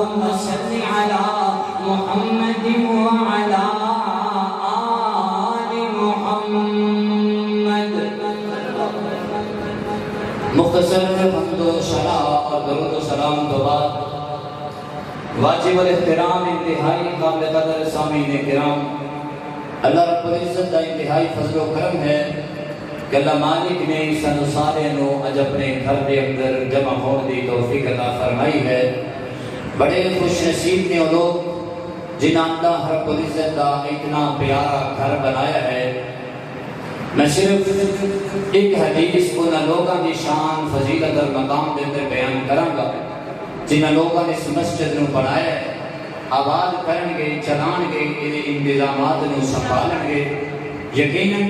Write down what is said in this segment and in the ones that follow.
اللهم صل على محمد وعلى آل محمد. مختصر حمد و ثنا اور درود و سلام کے بعد واجب الاحترام انتہائی قابل قدر سامعین کرام، اللہ رب العزت کا انتہائی فضل و کرم ہے کہ اللہ مالک نے سانو سارے نو اج اپنے گھر دے اندر جمع ہونے دی توفیق عطا فرمائی ہے۔ بڑے خوش نصیب نے وہ لوگ جنہاں اللہ رب العزت کا اتنا پیارا گھر بنایا ہے۔ میں صرف ایک حدیث ان لوگوں کی شان فضیلت اور مقام کے اندر بیان کراں گا جنہاں لوگوں نے اس مسجد نو بنایا ہے، آباد کرن گے، چلان گے، انتظامات نو سنبھالن گے۔ یقیناً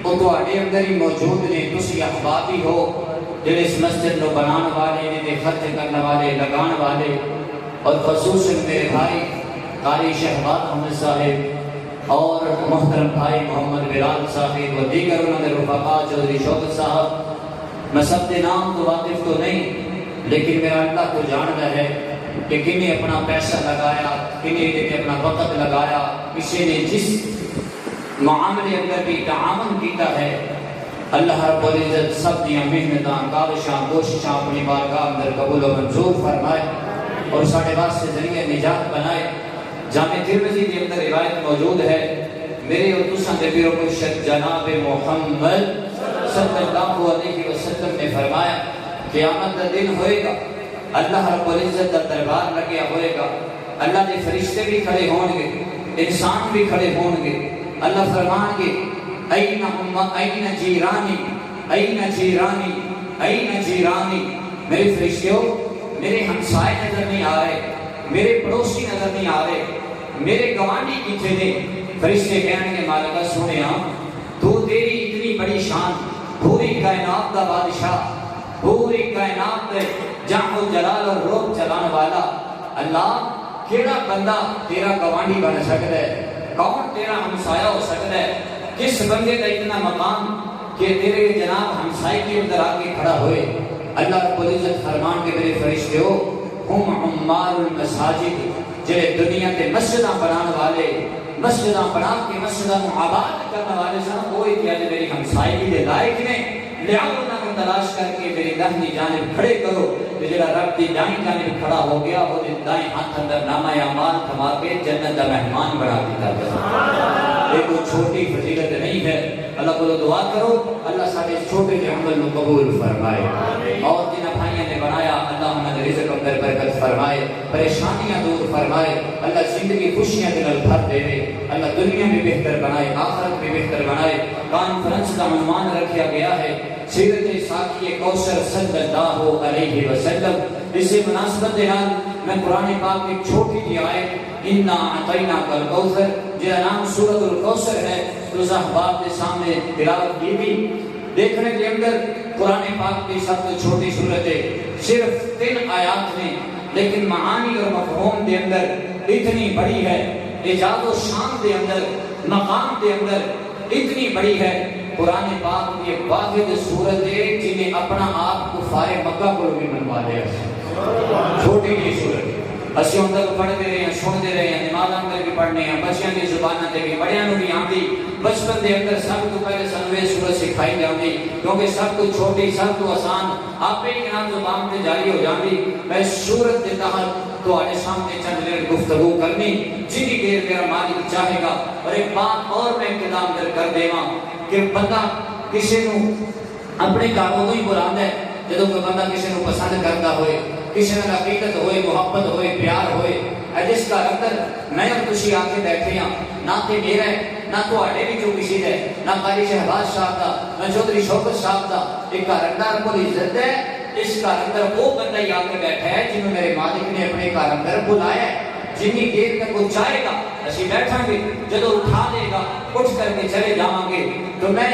وہ تواڈے اندر ہی موجود نے، تسی احباب ہی ہو جڑے اس مسجد نو بنان والے، نے خرچ کرنے والے، لگان والے، اور خصوصاً میرے بھائی قاری شہباز احمد صاحب اور محترم بھائی محمد بلال صاحب و دیگر انہوں نے رفقا چودھری شوکت صاحب۔ میں سب کے نام تو واقف تو نہیں، لیکن میرا اللہ تو جانتا ہے کہ کنے اپنا پیسہ لگایا، کنے نے اپنا وقت لگایا، کسی نے جس معاملے اندر بھی تعاون کیتا ہے، اللہ رب العزت سب دیا محنتاں، کاوشاں، کوششاں اپنی بارگاہ اندر قبول و منظور فرمائے اور ساڑھے واسطے ذریعہ نجات بنائے۔ جامع ترمذی کے اندر روایت موجود ہے، میرے اور تساں دے پیر و مرشد جناب محمد صلی اللہ علیہ وسلم نے فرمایا قیامت کا دن ہوئے گا، اللہ رب العزت کا دربار لگیا ہوئے گا، اللہ کے فرشتے بھی کھڑے ہون گے، انسان بھی کھڑے ہون گے۔ اللہ فرمان گے این جیرانی، این جیرانی، این جیرانی، میرے فرشتوں میرے ہمسائے نظر نہیں آ رہے، میرے پڑوسی نظر نہیں آ رہے، میرے گوانڈی کتنے نے؟ فرشتے کہنے کے مالکہ سنیا تو تیری اتنی بڑی شان، پوری کائنات کا بادشاہ، پوری کائنات دے جاہ و جلال اور روب چلان والا اللہ، کیڑا بندہ تیرا گوانڈی بن سکتا ہے؟ کون تیرا ہمسایہ ہو سکتا ہے؟ کس بندے کا اتنا مقام کہ تیرے جناب ہمسائے کے اندر آ کے کھڑا ہوئے؟ اللہ رب العزت فرمان کے میرے فرشتے ہو ہم عمار المساجد، جڑے دنیا کے مسجداں بنانے والے، مسجداں بنا کے مسجداں آباد کرنے والے سن، کوئی کیا جو میری ہمسائے کے لائق نے، لیاؤ انہاں کو تلاش کر کے میری دہنی جانب کھڑے کرو۔ جڑا رب دی دائیں جانب کھڑا ہو گیا وہ دائیں ہاتھ اندر نامہ اعمال تھما کے جنت کا مہمان بنا دیتا ہے۔ یہ کوئی چھوٹی فضیلت نہیں ہے۔ اللہ کو دعا کرو اللہ سارے چھوٹے کے عمل کو قبول فرمائے، اور جن بھائیوں نے بنایا اللہ انہوں نے رزق اندر برکت فرمائے، پریشانیاں دور فرمائے، اللہ زندگی خوشیاں دل بھر دے، اللہ دنیا میں بہتر بنائے، آخرت میں بہتر بنائے۔ کانفرنس کا عنوان رکھا گیا ہے سیرت ساقی کوثر صلی اللہ علیہ وسلم۔ اس سے مناسبت دیال میں قرآن پاک کی چھوٹی سی آیت انا اعطیناک الکوثر جہاں نام سورۃ الکوثر ہے روز احباب کے سامنے تلاوت کی بھی۔ دیکھنے کے اندر قرآن پاک کی سب سے چھوٹی صورت ہے، صرف 3 آیات میں، لیکن معانی اور مفہوم کے اندر اتنی بڑی ہے، ایجاد و شان کے اندر، مقام کے اندر اتنی بڑی ہے۔ قرآن پاک یہ واحد صورت ہے جنہیں اپنا آپ کفار مکہ کو بھی منوا لیا، چھوٹی کی صورت ہے۔ اسی اندر پڑھتے رہے ہیں، سنتے رہے ہیں، نماز اندر بھی پڑھنے ہیں، بچیاں کی زبانیں تے بھی بڑیاں نو بھی آندی، بچپن دے اندر سب تو پہلے سنوے صورت سکھائی جاندی، کیونکہ سب تو چھوٹی، سب تو آسان، آپ ہی نام زبان تے جاری ہو جاندی۔ میں صورت کے تحت تو آنے سامنے چند دیر گفتگو کرنی جنی دیر میرا مالک چاہے گا۔ اور ایک بات اور میں انتظام کر دے ماں کہ بندہ کسی نو اپنے کاروں ہی بلانا ہے جدو کوئی بندہ کسی نو پسند کرتا ہوئے، کسی نے حقیقت ہوئے، محبت ہوئے، پیار ہوئے، جس کا اندر میں اور تسی آ کے بیٹھے ہیں، نہ تے میرا ہے نہ تو آڑے بھی جو کسی ہے، نہ قاری شہباز صاحب دا، نہ چودھری شوکت صاحب دا، ایک کارندار کو عزت ہے۔ اس کارندر وہ بندہ ہی آ کے بیٹھا ہے جنہوں میرے مالک نے اپنے کارندر بلایا ہے، جنی دیر تک وہ چاہے گا اسی بیٹھا گے، جدو اٹھا دے گا اٹھ کر کے چلے جاؤں گے۔ تو میں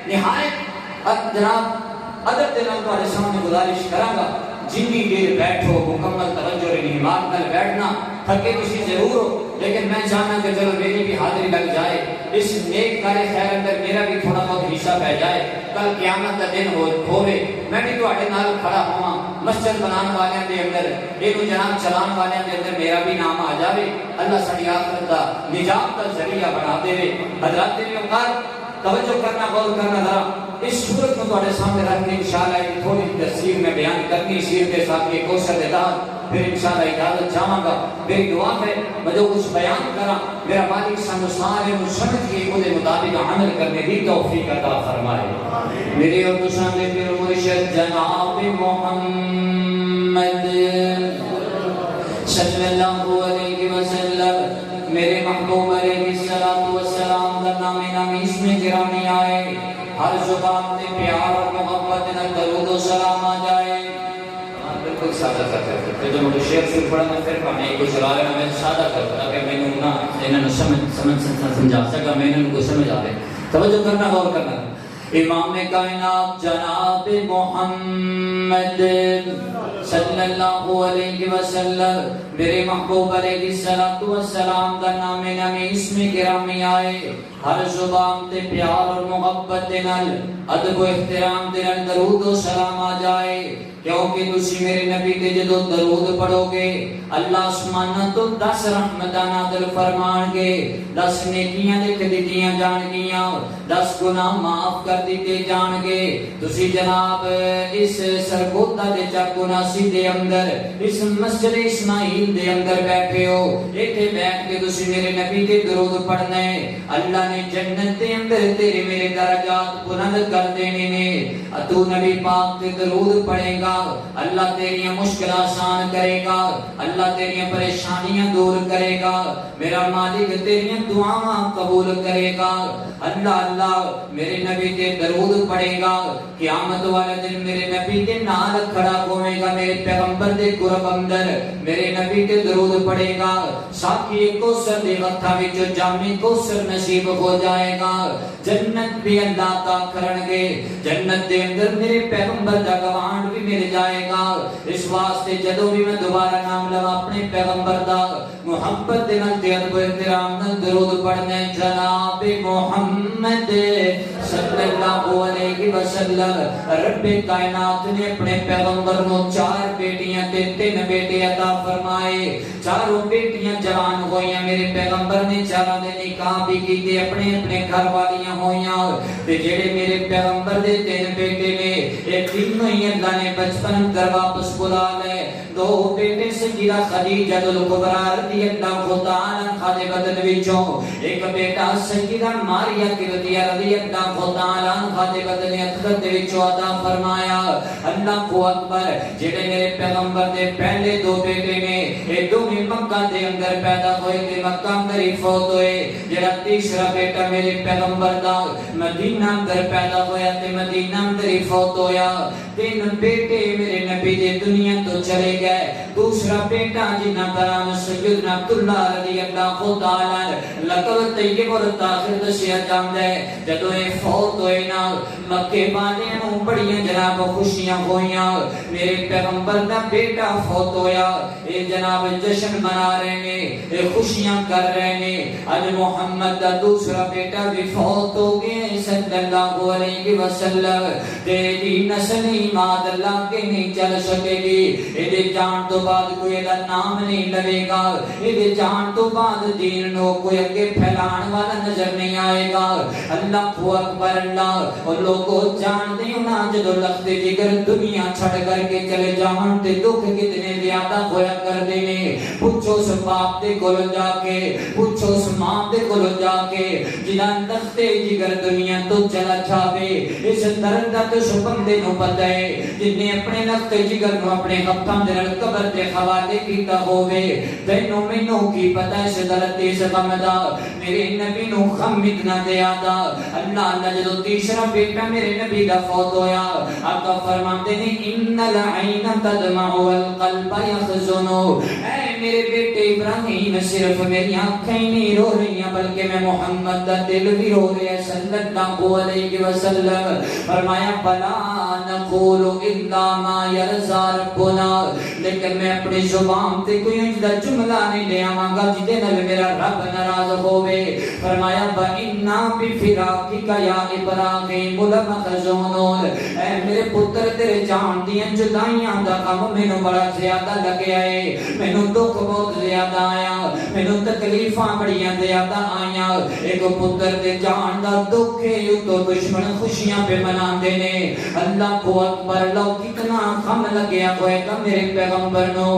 نہایت جناب ادب دے نال تمہارے سامنے گزارش کراں گا جنی دیر بیٹھو مکمل توجہ اور انہمات نال بیٹھنا، تھکے تسی ضرور ہو لیکن میں چاہنا کہ چلو میری بھی حاضری لگ جائے، اس نیک کار خیر اندر میرا بھی تھوڑا بہت حصہ پہ جائے، کل قیامت کا دن ہوئے میں بھی تواڈے نال کھڑا ہواں، مسجد بنان والے دے اندر ایک جناب چلان والے دے اندر میرا بھی نام آ جاوے اللہ ساری آخرت دا نجات کا ذریعہ بنا دے حضرات دے اوقات توجہ کرنا غور کرنا ذرا اس صورت کو تمہارے سامنے رکھ کے انشاءاللہ ایک تھوڑی تفسیر میں بیان کرنی سیر کے ساتھ ایک کوشش دیتا پھر انشاءاللہ اجازت چاہوں گا میری دعا ہے میں جو کچھ بیان کرا میرا مالک سانو سارے سمجھ کے وہ مطابق عمل کرنے کی توفیق عطا فرمائے میرے اور تساں دے پیر مرشد جناب محمد صلی اللہ علیہ وسلم میرے محبوب علیہ الصلوۃ والسلام کا نام نامی اس میں گرامی آئے ہر زبان تے پیار اور محبت نہ درود و سلام آ جائے بالکل سادہ کرتے ہیں جو مجھے شیخ سے پڑھنا پھر پڑھنے کو چلا رہے میں سادہ کرتا تاکہ میں نے نہ انہوں نے سمجھا سکا میں نے کو سمجھ آ رہے توجہ کرنا غور کرنا امام کائنات جناب محمد صلی اللہ علیہ وسلم میرے محبوب علیہ الصلوۃ والسلام کا نام نامی اس میں گرامی آئے ہر زبان تے پیار اور محبت نال ادب و احترام دے نال درود و سلام آ جائے کیونکہ تسی میرے نبی تے جدو درود پڑھو گے اللہ آسماناں تو 10 رحمتاں نازل فرمان گے 10 نیکیاں لکھ دتیاں جان گیاں 10 گناہ معاف کر دیتے جان گے تسی جناب اس سرگودا دے چاکوناسی دے اندر اس مسجد اسماعیل دے اندر بیٹھے ہو ایتھے بیٹھ کے تسی میرے نبی تے درود پڑھنا ہے اللہ نے جنت دے اندر تیرے میرے درجات بلند کر دینے نے تو نبی پاک تے درود پڑھے گا اللہ تیری مشکل آسان کرے گا اللہ تیری پریشانیاں دور کرے گا میرا مالک تیری دعاواں قبول کرے گا اللہ اللہ میرے نبی تے درود پڑھے گا قیامت والے دن میرے نبی کے نال کھڑا ہوے گا میرے پیغمبر دے قرب اندر میرے نبی تے درود پڑھے گا ساقی کوثر دے ہتھاں وچ جام کوثر نصیب ہو جائے گا جنت بھی اللہ عطا کرن گے جنت دے اندر میرے پیغمبر دا گوان بھی مل جائے گا اس واسطے جدوں بھی میں دوبارہ نام لوا اپنے پیغمبر دا محبت دے نال تے ادب احترام نال درود پڑھنے جناب محمد صلی اللہ علیہ وسلم رب کائنات نے اپنے پیغمبر کو 4 بیٹیاں تے 3 بیٹے عطا فرمائے چاروں بیٹیاں جوان ہوئیاں میرے پیغمبر نے چاروں دے نکاح بھی کیتے اپنے اپنے گھر والیاں ہوئیاں تے جڑے میرے پیغمبر دے 3 بیٹے نے اے تینوں ہی اللہ نے بچپن اندر واپس بلا لے 2 بیٹے سیدہ خدیجہ الکبریٰ رضی اللہ تعالی عنہا دے بدن وچوں ایک بیٹا سیدہ ماریہ قبطیہ رضی اللہ تعالی عنہا دے بدن اطہر دے وچوں عطا فرمایا اللہ اکبر جڑے میرے پیغمبر دے پہلے 2 بیٹے نے اے دوویں مکہ دے اندر پیدا ہوئے تے مکہ اندر ہی فوت ہوئے جڑا تیسرا بیٹا میرے پیغمبر دا مدینہ اندر پیدا ہویا تے مدینہ اندر ہی فوت ہویا 3 بیٹے میرے نبی دے دنیا تو چلے گئے دوسرا بیٹا جنہ کا نام سیدنا عبداللہ رضی اللہ تعالی لقب طیب اور طاہر دسیا جاندا ہے جدوں اے فوت ہوئے نا مکے والے نوں بڑیاں جناب خوشیاں ہوئیاں میرے پیغمبر دا بیٹا فوت ہویا اے جناب جشن منا رہے نے اے خوشیاں کر رہے نے اج محمد دا دوسرا بیٹا بھی فوت ہو گیا صلی اللہ علیہ وسلم تیری نسل ایمان اللہ کے نہیں چل سکے گی اے جان تو بعد کوئی دا نام نہیں لگے گا اے جان تو بعد دین نو کوئی اگے پھیلان والا نظر نہیں آئے گا اللہ اکبر اللہ اور لوگوں جان دے نا جدو لگتے جگر دنیا چھڑ کر کے چلے جان تے دکھ کتنے زیادہ ہویا کر دینے پوچھو اس باپ دے کولو جا کے پوچھو اس ماں دے کولو جا کے جنہاں لگتے جگر دنیا تو چلا چھاوے اس درد دا تو بندے نو پتہ ہے جنہیں اپنے لگتے جگر نو اپنے ہتھاں دے نال قبر دے حوالے کیتا ہووے تینوں مینوں کی پتہ اس درد تے اس غم دا میرے نبی نو غم اتنا دیا دا اللہ جدو تیسرا بیٹا میرے نبی دا فوت ہویا آقا فرماتے ہیں ان العین تدمع والقلب یحزن اے میرے بیٹے ابراہیم صرف میری آنکھیں نہیں رو رہی ہیں بلکہ میں محمد دا دل بھی رو رہے ہیں صلی اللہ علیہ وسلم فرمایا بلا نقول الا ما يرضى ربنا، لیکن میں اپنی زبان تے کوئی انجدہ جملہ نہیں لے آواں گا جدے نال میرا رب ناراض ہووے۔ فرمایا وَإِنَّا بِفِرَاقِكَ يَا إِبْرَاهِيمُ لَمَحْزُونُونَ، اے میرے پتر تیرے جان دیاں جدائیاں دا غم مینوں بڑا زیادہ لگیا ہے، مینوں دکھ بہت زیادہ آیا، مینوں تکلیفاں بڑیاں زیادہ آئیاں۔ ایک پتر دے جان دا دکھ ہے تو دشمن خوشیاں پہ مناندے نے۔ اللہ کو اکبر، لو کتنا غم لگیا ہوئے گا میرے پیغمبر نو،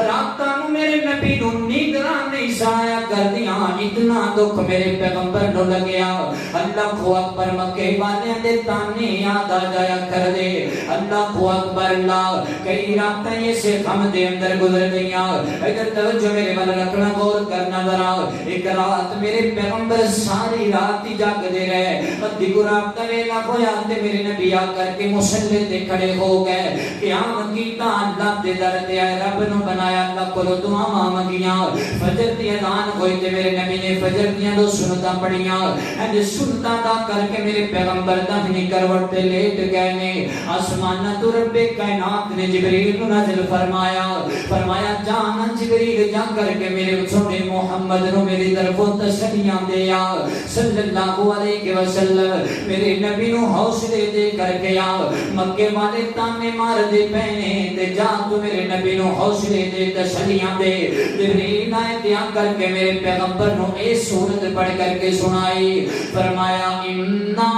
راتاں نو میرے نبی نو نیندراں نہیں سایا کردیاں، اتنا دکھ میرے پیغمبر نو لگیا۔ اللہ کو اکبر، مکے والیاں دے تانے یاد آ جایا کر دے۔ اللہ کو اکبر، اللہ کئی راتاں ایسے غم دے اندر گزر گئیاں۔ ادھر توجہ میرے والا رکھنا، غور کرنا ذرا۔ ایک رات میرے پیغمبر ساری رات ہی جاگدے رہے، ادھی کو رات دا ویلا ہویا تے میرے نبی آ کر کے مصلی تے کھڑے ہو گئے۔ قیام کیتا، اللہ دے در تے آئے، رب نو بنایا، اللہ کو دعاواں منگیاں۔ فجر دی اذان ہوئی تے میرے نبی نے فجر دیاں دو سنتاں پڑھیاں۔ اے سنتاں دا کر کے میرے پیغمبر دہنی کروٹ تے لیٹ گئے نے۔ آسماناں تو رب کائنات نے جبریل نو نازل فرمایا جانا جبریل جا کر کے میرے سونے محمد نو میری طرف تسلیاں دیا صلی اللہ علیہ وسلم۔ میرے نبی نو حوصلے دے کر کے آ، مکے والے تانے مار دے پہنے تے جا تو میرے نبی نو حوصلے دے تسلیاں دے۔ جبریل آئے دیا کر کے میرے پیغمبر نو اے سورت پڑھ کر کے سنائی۔ فرمایا اِنَّا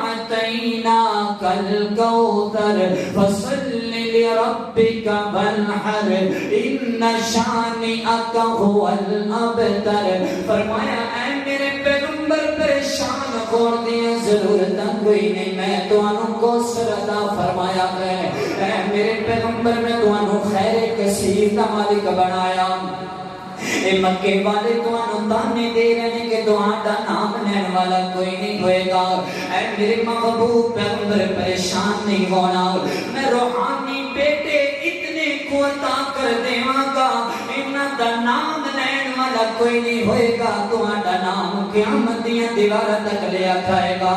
أعطيناك الكوثر فصل لربك وانحر إن شانئك هو الأبتر۔ فرمایا اے میرے پیغمبر پریشان کر دیا ضرورت کوئی نہیں، میں تو انہوں کو سردا فرمایا ہے۔ اے میرے پیغمبر میں تو انہوں خیر کثیر کا مالک بنایا۔ اے مکے والے تمہوں تانے دے رہے کہ تمہارا نام لینے والا کوئی نہیں ہوئے گا۔ اے میرے محبوب پیغمبر پریشان نہیں ہونا، میں روحانی بیٹے اتنے کو عطا کر دیواں گا، انہاں دا نام لینے والا کوئی نہیں ہوئے گا، تمہارا نام قیامت دیاں دیواراں تک لیا جائے گا۔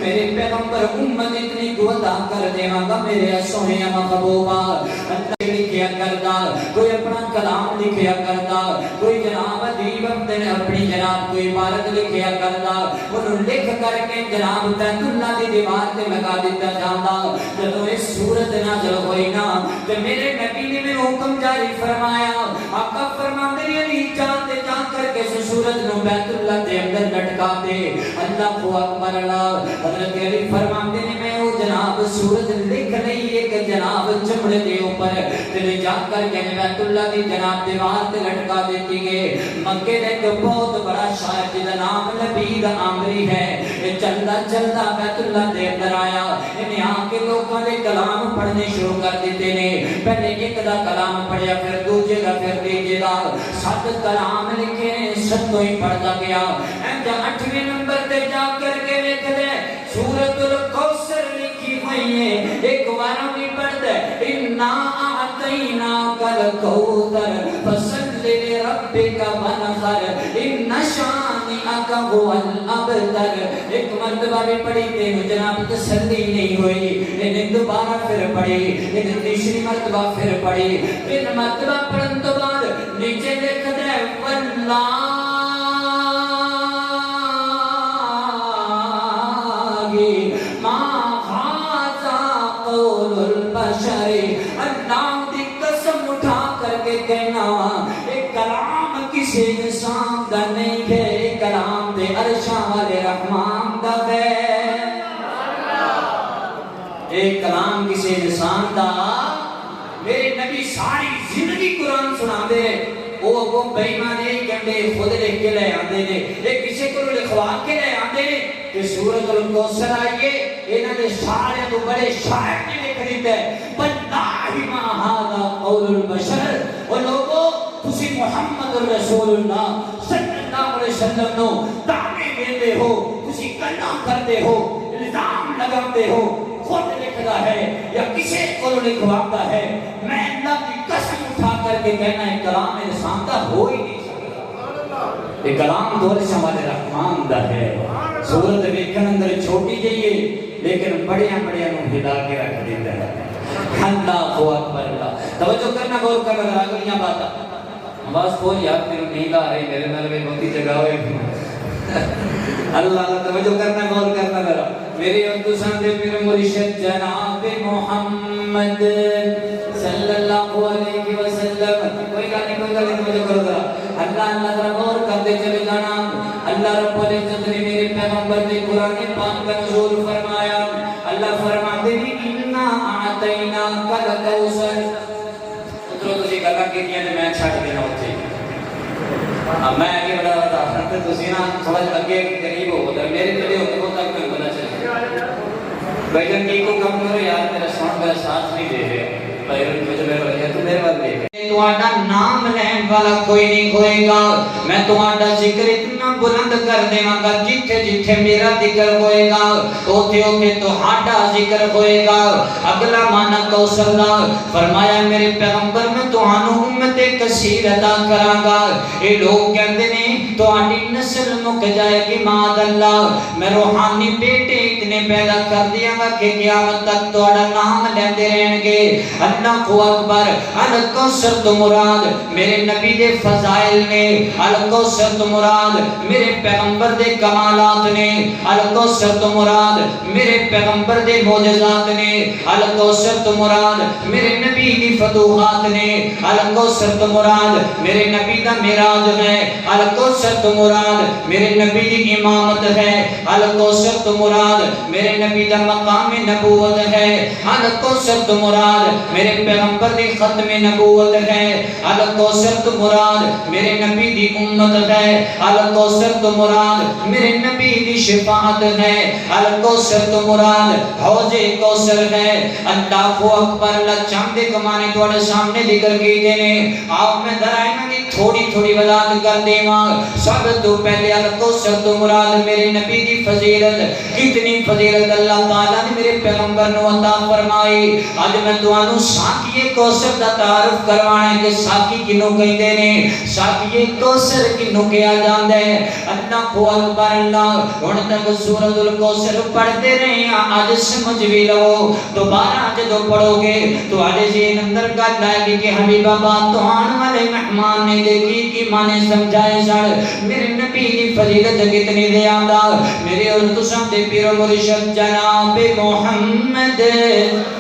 میرے پیغمبر امت اتنی کو عطا کر دیواں گا میرے سونے محبوبہ۔ اللہ لکھیا کردا، کوئی اپنا کلام لکھیا کردا، کوئی جناب ادیب اپنے اپنی جناب کوئی عبارت لکھیا کردا، انہوں لکھ کر کے جناب بیت اللہ دی دیوار تے لگا دیتا جاندا۔ جدوں اس صورت نازل ہوئی نا تے میرے نبی نے میں حکم جاری فرمایا، آقا فرماندے علی جاتے جا کر کے اس صورت نو بیت اللہ دے اندر لٹکا دے۔ اللہ کو اکبر اللہ، حضرت علی فرماندے نے میں وہ جناب صورت لکھ نہیں ہے کہ جناب چمڑے دے اوپر تے جا کر کے بیت اللہ دی جناب دیوار تے لٹکا دیتی گئے۔ مکے نے ایک بہت بڑا شاعر جدا نام لبید عامری ہے، یہ چلدا چلدا بیت اللہ دے اندر آیا، انہیں آ کے لوگوں نے کلام پڑھنے شروع کر دیتے نے۔ پہلے ایک دا کلام پڑھیا، پھر دوسرے دا، پھر تیسرے دا، 7 کلام لکھے، 7 ہی پڑھتا گیا۔ جا 8ویں نمبر تے جا کر کے دیکھ دے سورۃ الکوثر لکھی ہوئی ہے، ایک بار بھی پڑھ دے اِنَّا أَعْطَيْنَاكَ الْكَوْثَرَ فَصَلِّ لِرَبِّكَ وَانْحَرْ إِنَّ شَانِئَكَ هُوَ الْأَبْتَرُ۔ ایک مرتبہ بھی پڑھی تے جناب تسلی نہیں ہوئی، انہیں دوبارہ پھر پڑھی، انہیں تیسری مرتبہ پھر پڑھی، پھر مرتبہ پڑھن تو بعد نیچے دیکھ دے واللہ ما هذا قول البشر۔ اللہ دی قسم اٹھا کر کے کہنا ایک کلام کسی انسان دا نہیں ہے، ایک کلام دے عرشاں والے رحمان دا ہے۔ ایک کلام کسی انسان دا، میرے نبی ساری زندگی قرآن سنا دے، وہ بےمانے کہندے خود لکھ کے لے آندے نے، ایک کسی کو لکھوا کے لے آندے نے کہ سورۃ الکوثر آئیے، انہاں نے سارے تو بڑے شاعر نے لکھ دیتا ہے واللہ ما ھذا قول البشر۔ اور لوگوں تسی محمد رسول اللہ صلی اللہ علیہ وسلم نو دعوے دیندے ہو، تسی گلاں کردے ہو، الزام لگاندے ہو، خود لکھدا ہے یا کسی کو لکھواتا ہے، میں اللہ کی قسم اٹھا کر کے کہنا ہے کلام انسان کا ہو ہی نہیں سکتا۔ یہ کلام دو عرشاں والے رحمان دا ہے صورت ویکھن اندر چھوٹی جائیے لیکن بڑیاں بڑیاں نو ہلا کے رکھ دیتا ہے اللہ اکبر اللہ توجہ کرنا غور کرنا ذرا اگلیاں باتاں آواز کوئی یاد میرے نیند آ رہی میرے نال میں بہت جگہ ہوئے اللہ توجہ کرنا غور کرنا ذرا میرے اور سن دے میرے مرشد جناب محمد صلی اللہ علیہ وسلم کوئی گل نہیں توجہ کرو ذرا اللہ ذرا غور کرتے چلے جانا اللہ رب العزت نے میرے پیغمبر نے قرآن پاک کا نزول فرمایا اللہ فرماتے ہیں انا اعطیناک الکوثر اترو تسی گلاں کیتیاں تے میں چھڈ دینا اوتھے اب میں آگے بڑھا رہا تھا تو تسی نا تھوڑا اگے قریب ہو تو میرے کھڑے ہوتے کو تک میں پتہ چلے بھائی جان کی کو کم کرو یار میرا ساؤنڈ میرا ساتھ نہیں دے رہے بھائی مجھے میرے بات دیکھ تمہارا نام لین والا کوئی نہیں ہوئے گا میں تمہارا ذکر اتنا بلند کر دے گا جتھے جتھے میرا ذکر ہوئے گا اوتھے اوتھے تہاڈا ذکر ہوئے گا اگلا معنی کوثر دا فرمایا میرے پیغمبر میں تانوں امت کثیر عطا کراں گا اے لوگ کہندے نے تہاڈی نسل مک جائے گی ماذ اللہ میں روحانی بیٹے اتنے پیدا کر دیاں گا کہ قیامت تک تہاڈا نام لیندے رہن گے اللہ اکبر الکوثر تو مراد میرے نبی دے فضائل نے الکوثر تو مراد میرے پیغمبر دے کمالات نے الکوثر تو مراد میرے پیغمبر دے معجزات نے الکوثر تو مراد میرے نبی دی فتوحات نے الکوثر تو مراد میرے نبی دا معراج ہے الکوثر تو مراد میرے نبی دی امامت ہے الکوثر تو مراد میرے نبی دا مقام نبوت ہے الکوثر تو مراد میرے پیغمبر دی ختم نبوت ہے الکوثر تو مراد میرے نبی دی امت ہے الکوثر تو مراد میرے نبی دی شفاعت ہے الکوثر تو مراد حوض کوثر ہے اللہ اکبر اللہ چاندے کمانے تواڈے سامنے ذکر کیتے نے آپ میں ذرا انہاں دی تھوڑی تھوڑی وضاحت کر دیواں سب تو پہلے الکوثر تو مراد میرے نبی دی فضیلت کتنی فضیلت اللہ تعالی نے میرے پیغمبر نو عطا فرمائی اج میں تانوں ساقی کوثر دا تعارف کروانا ہے کہ ساقی کنوں کہندے نے ساقی کوثر کنوں کہا جاندا ہے اللہ اکبر اللہ ہن تک سورۃ الکوثر پڑھتے رہے ہیں اج سمجھ بھی لو دوبارہ جدوں پڑھو گے تو اڑے ذہن اندر گل آئے گی کہ حبیبا بات تو آن والے مہمان نے دیکھی کہ مانے سمجھائے سڑ میرے نبی کی فضیلت کتنی زیادہ میرے اور تساں دے پیر و مرشد جناب محمد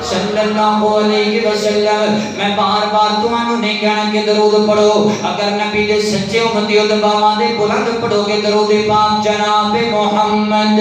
صلی اللہ علیہ وسلم میں بار بار تمہوں نہیں کہنا کہ درود پڑھو اگر نبی دے سچے امتی دباواں دے بلند پڑھو گے درود پاک جناب محمد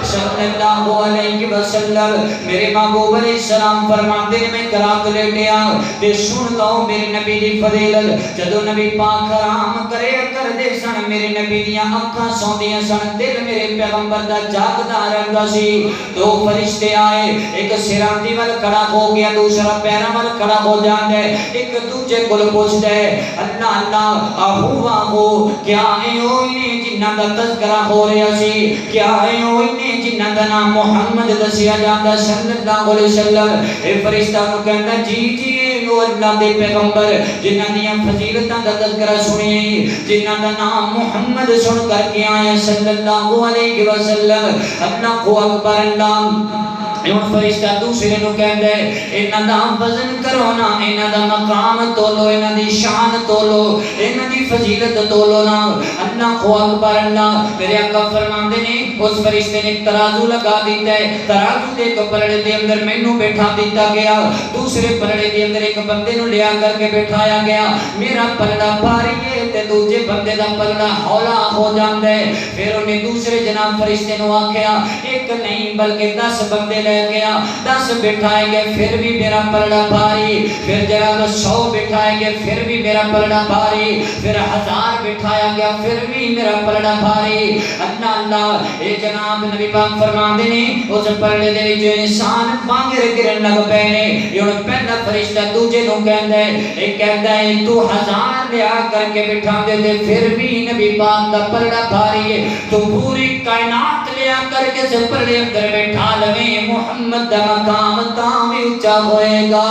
صلی اللہ علیہ وسلم میرے محبوب علیہ السلام فرماتے ہیں میں کراک لیٹیا تے سن لو میرے نبی دی فضیلت جدو نبی پاک حرام کرے کر دے سن میرے نبی دیاں اکھاں سوندیاں سن دل میرے پیغمبر دا جاگدا رہندا سی دو فرشتے آئے ایک سراں دی ول کھڑا ہو گیا دوسرا پیراں ول کھڑا ہو جاندا ہے ایک دوجے کول پوچھدا ہے اللہ اللہ آہو آہو کیا اے اوہی نے جنہاں دا تذکرہ ہو رہا سی کیا اے اوہی نے جنہاں دا نام محمد دسیا جاندا صلی اللہ علیہ وسلم اے فرشتہ نو کہندا جی جی وہ اللہ دے پیغمبر جنہاں دیاں فضیلتاں دا تذکرہ سنی جنہاں دا نام محمد سن کر کے آئے صلی اللہ علیہ وسلم اللہ اکبر اللہ ایون فرشتہ دوسرے نو کہندے انہاں دا وزن کرو نا انہاں دا مقام تولو انہاں دی شان تولو انہاں دی فضیلت تولو نا اللہ اکبر اللہ میرے آقا فرماندے نے اس فرشتے نے ترازو لگا دیتا ہے ترازو دے ایک پلڑے دے اندر مینوں بٹھا دیتا گیا دوسرے پلڑے دے اندر ایک بندے نو لیا کر کے بٹھایا گیا میرا پلڑا بھاری ہے تے دوجے بندے دا پلڑا ہولا ہو جاندا ہے پھر انہیں دوسرے جناب فرشتے نو آکھیا ایک نہیں بلکہ 10 بندے لے گیا 10 بٹھائے گئے پھر بھی میرا پلڑا بھاری پھر جناب 100 بٹھائے گئے پھر بھی میرا پلڑا بھاری پھر 1000 بٹھایا گیا پھر بھی میرا پلڑا بھاری اللہ اللہ اے جناب نبی پاک فرماندے نے اس پلڑے دے وچ انسان پانگے گرن لگ پے نے یہ پہلا فرشتہ دوجے نو کہندا ہے اے کہندا ہے تو 1000 لیا کر کے بٹھا دے تے پھر بھی نبی پاک دا پلڑا بھاری ہے تو پوری کائنات لیا کر کے اس پلڑے اندر بٹھا لویں محمد دا مقام تاں اونچا ہوئے گا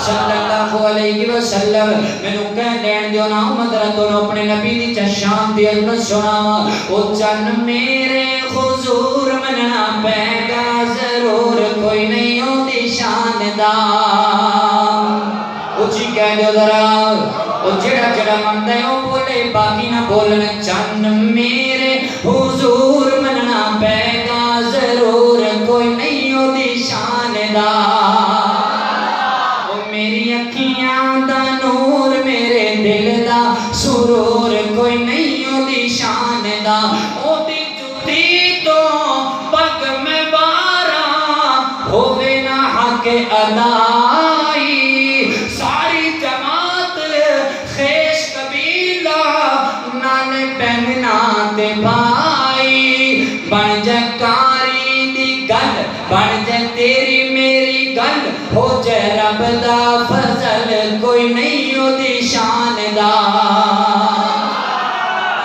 صلی اللہ علیہ وسلم میں نو کہہ دین دیو نا مدرتوں اپنے نبی دی چشان دی عظمت سناوا او چن میرے حضور مننا پے گا ضرور کوئی نہیں ہو دی شان دا اچھی کہہ دیو ذرا او جڑا جڑا مندے او بولے باقی نہ بولن چن میرے حضور مننا پے گا ضرور کوئی نہیں ہو دی شان دا او میری اکھیاں دا نور میرے دل دا سرور کوئی نہیں ہو دی شان دا او دی جوتی تو پگ میں بارا ہووے نہ حق ادائی ساری جماعت خیش قبیلہ نانے پہننا تے بھائی بن جائے کاری دی گل بن جائے تیری میری گل ہو جائے رب دا فضل کوئی نہیں ہو دی شان دا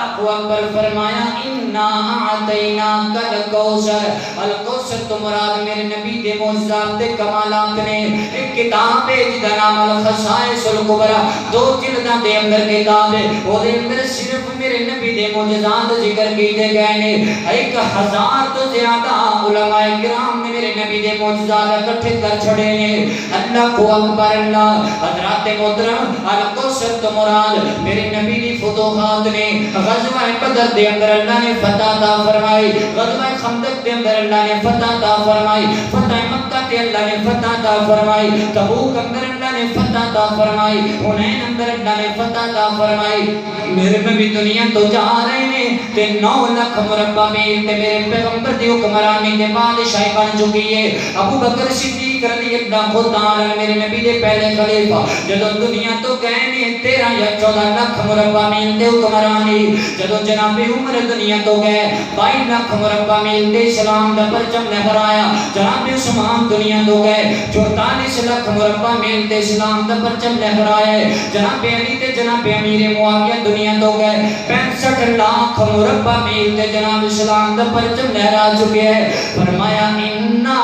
ابو اکبر فرمایا انا اعطینا کل کوثر الکوثر تو مراد میرے نبی دے معجزات تے کمالات نے ایک کتاب ہے جس دا نام الخصائص الکبریٰ 2 جلداں دے اندر کتاب ہے وہ دے اندر صرف میرے نبی دے معجزات ذکر کیتے گئے نے 1000 تو زیادہ علماء کرام نے میرے نبی دے معجزات اکٹھے کر چھڑے نے اللہ کو اکبر اللہ حضرات محترم الکوثر تو مراد میرے نبی دی فتوحات نے غزوہ بدر دے اندر اللہ نے فتح عطا فرمائی غزوہ خندق دے اندر اللہ نے فتح عطا فرمائی فتح مکہ تے اللہ نے فتح عطا فرمائی تبوک اندر اللہ نے فتح عطا فرمائی حنین اندر اللہ نے فتح عطا فرمائی میرے نبی دنیا تو جا رہے ہیں تے 9 لاکھ مربع میل تے میرے پیغمبر دی حکمرانی دے بادشاہی بن چکی ہے ابو بکر صدیق رضی اللہ تعالی میرے نبی دے پہلے خلیفہ جدوں دنیا تو گئے نے 13 یا 14 لاکھ مربع میل تے حکمرانی جدوں جناب عمر دنیا تو گئے 22 لاکھ مربع میل تے اسلام دا پرچم لہرایا جناب عثمان دنیا تو گئے 44 لاکھ مربع میل تے اسلام دا پرچم لہرایا جناب علی تے جناب امیر معاویہ دنیا تو گئے 65 لاکھ مربع میل تے جناب اسلام دا پرچم لہرا چکے ہیں فرمایا انا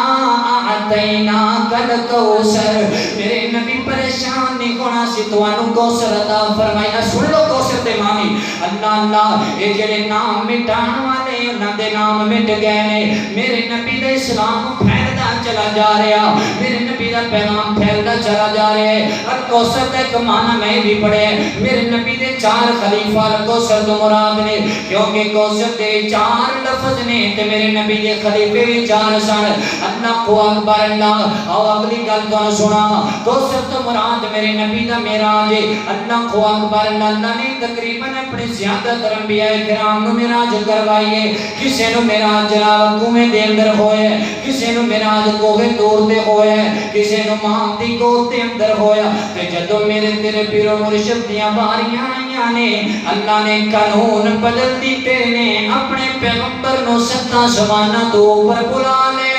اعطینا کل کوثر میرے نبی پریشان نہیں ہونا سی توانوں کوثر عطا فرمایا سن لو کوثر تے مانی اللہ اللہ اے جڑے نام مٹان والے انہاں دے نام مٹ گئے نے میرے نبی دا اسلام پھیلدا چلا جا رہا میرے نبی دا پیغام پھیلدا چلا جا رہا ہے الکوثر دا ایک معنی میں بھی پڑھے میرے نبی دے 4 خلیفہ الکوثر تو مراد نے کیونکہ کوثر دے 4 لفظ نے تے میرے نبی دے خلیفے بھی 4 سن اللہ کو اکبر اللہ او اگلی گل تو سنا کوثر تو مراد میرے نبی دا معراج اللہ کو اکبر اللہ نے تقریباً اپنے زیادہ تر انبیاء کرام نو معراج کروائیے کسے نو معراج جناب کوے دے اندر ہوئے کسے نو معراج کوہ طور تے ہوئے کسے نو ماں دی گود دے اندر ہویا تے جدوں میرے تیرے پیر و مرشد دیاں باریاں آئیاں نے اللہ نے قانون بدل دیتے نے اپنے پیغمبر نو 7 آسماناں تو اوپر بلا لے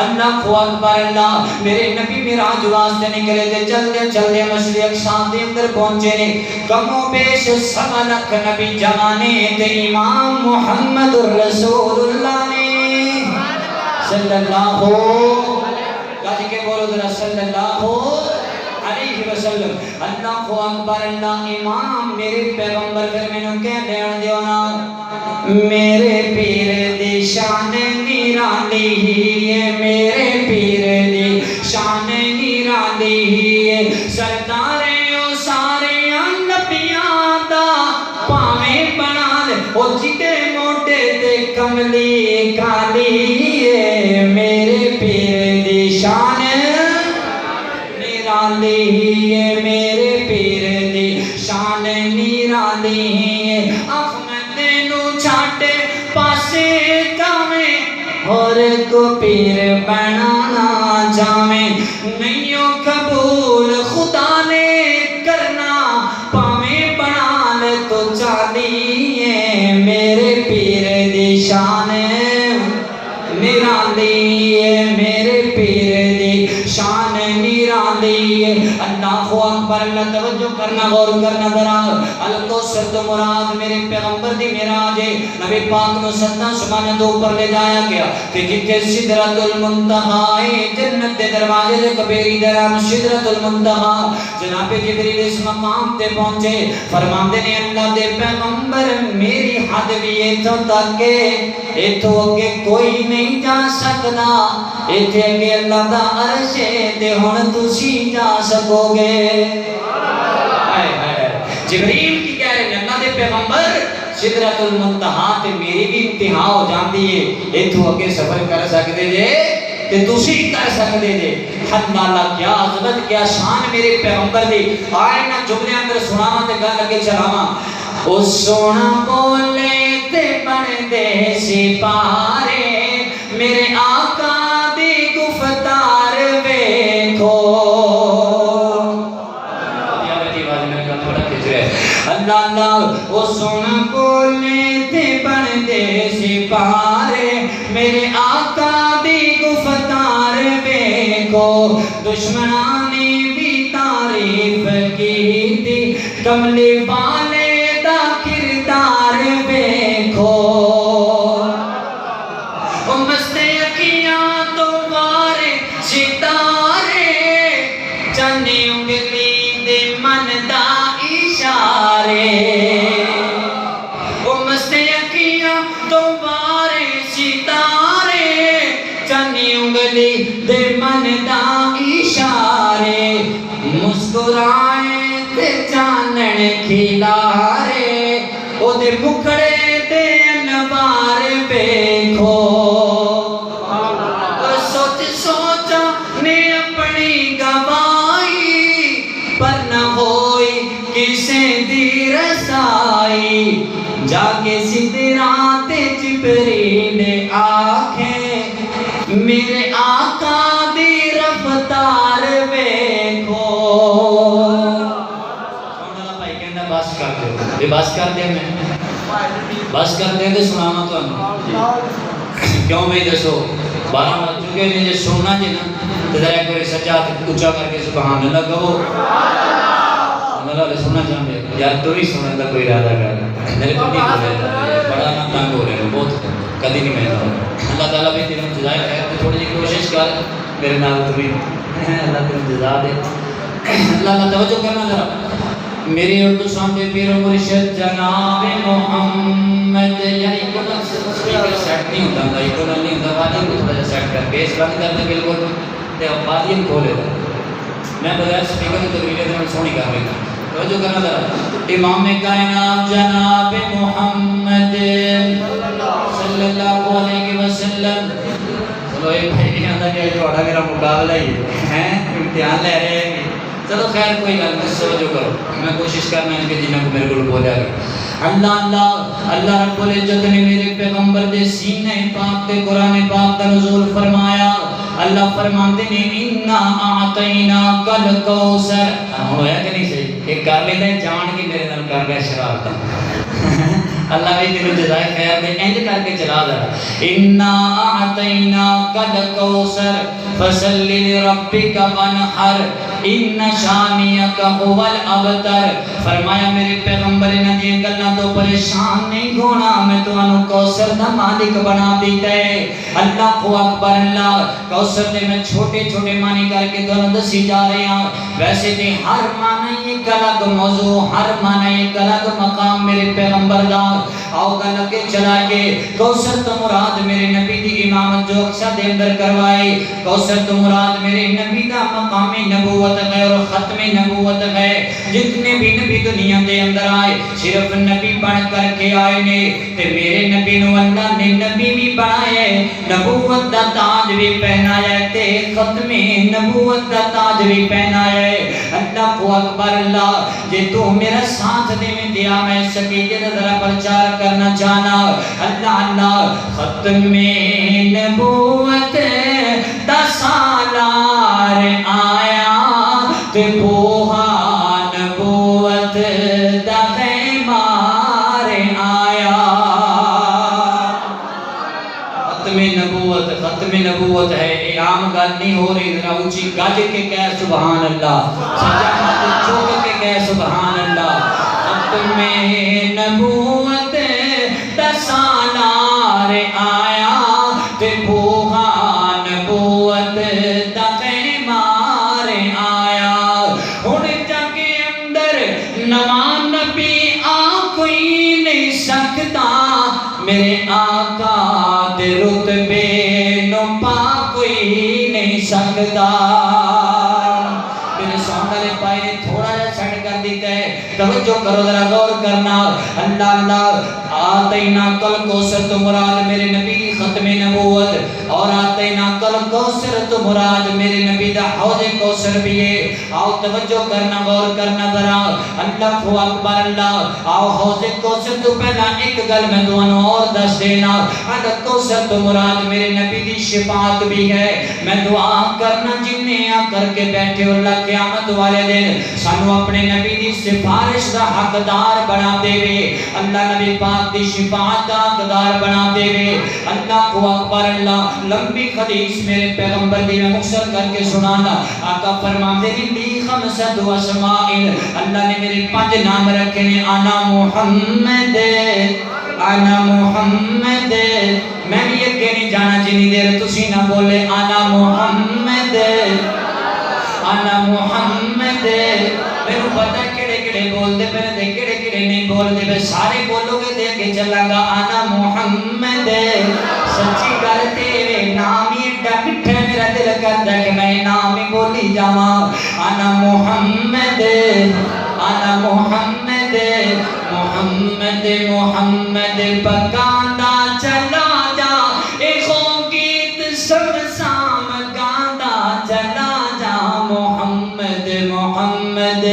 اللہ کو اکبر اللہ میرے نبی معراج واسطے نکلے تے چلدے چلدے مسجد اقصی دے اندر پہنچے نے کم و بیش 7 لاکھ نبی جوانے تے امام محمد رسول اللہ نے صلی اللہ گاج کے بولو ذرا صلی اللہ علیہ وسلم اللہ کو اکبر اللہ امام میرے پیغمبر پھر میں نے کہہ دین دیو نا میرے پیر دی شان نرالی ہے میرے پیر دی شان نرالی ہے سردار او سارے نبیاں دا پاویں بنا دے او جتے موٹے تے کملی کالی ہے میرے پیر دی شان نرالی ہے میرے پیر دی شان نرالی ہے احمد نو چھاٹے پاسے کامیں اور کو پیر بنانا جاویں نہیں قبول خدا نے کرنا پاویں بنا لے تو چالیے میرے پیر دی شان نرالی ہے میرے پیر دی شان نرالی ہے اللہ اکبر اللہ توجہ کرنا غور کرنا ذرا الکوثر تو مراد میرے پیغمبر دی معراج ہے نبی پاک نو ستا سمانے تو اوپر لے جایا گیا کہ جتھے سدرۃ المنتہی جنت دے دروازے دے کبیری درام سدرۃ المنتہی جناب جبریل اس مقام تے پہنچے فرماندے نے اللہ دے پیغمبر میری حد بھی ایتھوں تک کہ ایتھوں اگے کوئی نہیں جا سکدا ایتھے اگے اللہ دا عرش ہے تے ہن تسی جا سکو گے جبریل کی کہہ رہے اللہ دے پیغمبر سدرۃ المنتہی تے میری بھی انتہا ہو جاندی ہے ایتھوں اگے سفر کر سکدے جے تے تسی کر سکدے جے اللہ کیا عظمت کیا شان میرے پیغمبر دی آئے نا جملے اندر سناواں تے گل اگے چلاواں او سونا بولے تے بن دے سپارے میرے آقا دی گفتار ویکھو اللہ اللہ او سونا بولے تے بن دے سپارے میرے آقا دی گفتار ویکھو دشمناں نے بھی تعریف کی تھی کملی والے دا کردار ویکھو او مست اکھیاں تو وارے ستارے چاندی انگلی دے من دا اشارے او مست اکھیاں تو وارے ستارے چاندی انگلی دے من دا اشارے مسکرائے تے چانن کھلارے او دے مکھڑے تے انوار ویکھو سوچ سوچا نے اپنی گوائی پر نہ ہوئی کسے دی رسائی جا کے سدرات جبریل آنکھیں میرے آقا دی رفتار ویکھو سونا بھائی کہندا بس کر دے بس کر دے میں بس کر دے تے سناواں تانوں کیوں میں دسو 12 بج چکے نے جے سننا جے نا تے ذرا ایک بار سچا اونچا کر کے سبحان اللہ کہو اللہ نے سننا چاہتے یار تو ہی سننے کا کوئی ارادہ کر میرے کو نہیں بولے بڑا نا تنگ ہو رہے ہیں بہت کدی نہیں میں اللہ تعالیٰ بھی تیرے جزائے خیر تو تھوڑی جی کوشش کر میرے نال تو بھی اللہ تیرے جزا دے اللہ توجہ کرنا ذرا میری اور تو سامنے پیر و مرشد جناب محمد یعنی کو سپیکر سیٹ نہیں ہوتا تھا ایکو نہیں ہوتا والی کو تھوڑا سیٹ کر بیس بند کرنا بالکل تے والی کھولے تھا میں بغیر سپیکر کی تقریریں تو سونی کر رہی تھا توجہ کرنا ذرا امام کائنات جناب محمد صلی اللہ علیہ وسلم چلو ایک بھائی نہیں آتا کہ تھوڑا میرا مقابلہ ہی ہے امتحان لے رہے ہیں چلو خیر کوئی گل نہیں توجہ کرو میں کوشش کرنا ہے کہ جنہاں کو میرے کو بولے گا اللہ رب العزت نے میرے پیغمبر دے سینے پاک تے قرآن پاک کا نزول فرمایا اللہ فرماتے نے اِنَّا أَعْطَيْنَاكَ الْكَوْثَرَ ہویا کہ نہیں صحیح ایک کر لیتا ہے جان کے میرے نال کر گیا شرارت اللہ بھی تیرے جزائے خیر دے اینج کر کے چلا دے اِنَّا أَعْطَيْنَاكَ الْكَوْثَرَ فَصَلِّ لِرَبِّكَ وَانْحَرْ ان شانیک هو الابتر فرمایا میرے پیغمبر نے یہ گلاں تو پریشان نہیں ہونا میں تانوں کوثر دا مالک بنا دیتا ہے اللہ اکبر اللہ کوثر دے میں چھوٹے چھوٹے معنی کر کے تانوں دسی جا رہے ہیں ویسے تے ہر معنی ایک الگ موضوع ہر معنی ایک الگ مقام میرے پیغمبر دا آؤ گل کے چلا کے کوثر تو مراد میرے نبی دی امامت جو اقصا دے اندر کروائی کوثر تو مراد میرے نبی دا مقام نبوت ہے اور ختم نبوت ہے جتنے بھی نبی دنیا دے اندر آئے صرف نبی بن کر کے آئے نے تے میرے نبی نو اللہ نے نبی بھی بنایا ہے نبوت دا تاج بھی پہنایا ہے تے ختم نبوت دا تاج بھی پہنایا ہے اللہ اکبر اللہ جے تو میرا ساتھ دے میں دیا میں سکیجے دا ذرا پرچار کرنا چاہنا اللہ ختم نبوت دا سالار آیا تے بوہا نبوت دا غیمار آیا ختم نبوت نبوت ختم نبوت ہے، یہ عام گل نہیں ہو رہی، ذرا اونچی گج کے کہہ سبحان اللہ، سجا مت چوک کے کہہ سبحان اللہ۔ ختم نبوت دا سالار آیا تے بوہا نبوت دا خیمار آیا، ہن جگ اندر نواں نبی آ کوئی نہیں سکتا، میرے آقا دے رتبے نو پا کوئی نہیں سکتا۔ میرے سامنے والے پائے نے تھوڑا جا سیٹ کر دیتا ہے، توجہ کرو ذرا غور کرنا۔ اللہ اللہ آتینا کل کوثر تو مراد میرے نبی کی ختم نبوت، اور آتینا کل کوثر تو مراد میرے نبی دا حوض کوثر بھی ہے۔ آؤ توجہ کرنا غور کرنا ذرا، اللہ اکبر اللہ۔ آؤ حوض کوثر تو پہلا ایک گل میں دونوں اور دس دینا، حوض کوثر تو مراد میرے نبی دی شفاعت بھی ہے۔ میں دعا کرنا جنہیں آ کر کے بیٹھے اللہ قیامت والے دن سانو اپنے نبی دی سفارش دا حقدار بنا دے وے، اللہ نبی پاک دی شفاعت دا حقدار بنا دے وے۔ اللہ اکبر اللہ۔ لمبی حدیث میرے پیغمبر دی میں مختصر کر کے سنانا۔ آقا فرماتے ہیں لی خمسۃ اسماء، اللہ نے میرے 5 نام رکھے ہیں، انا محمد انا محمد، میں بھی یہ کہہ نہیں جانا جنی دیر تسی نہ بولے انا محمد انا محمد، میں نے پتہ کڑے کڑے بول دے پہنے دے کڑے کڑے نہیں بول دے، میں سارے بولو گے دے کے چلا گا انا محمد۔ سچی کرتے ہوئے نام ہی اڈا مٹھا میرا دل کرتا ہے کہ میں نام ہی بولی جاواں، انا محمد انا محمد محمد محمد پکاندا چلا جا، ایکھوں گیت سمسام گاندا چلا جا، محمد محمد۔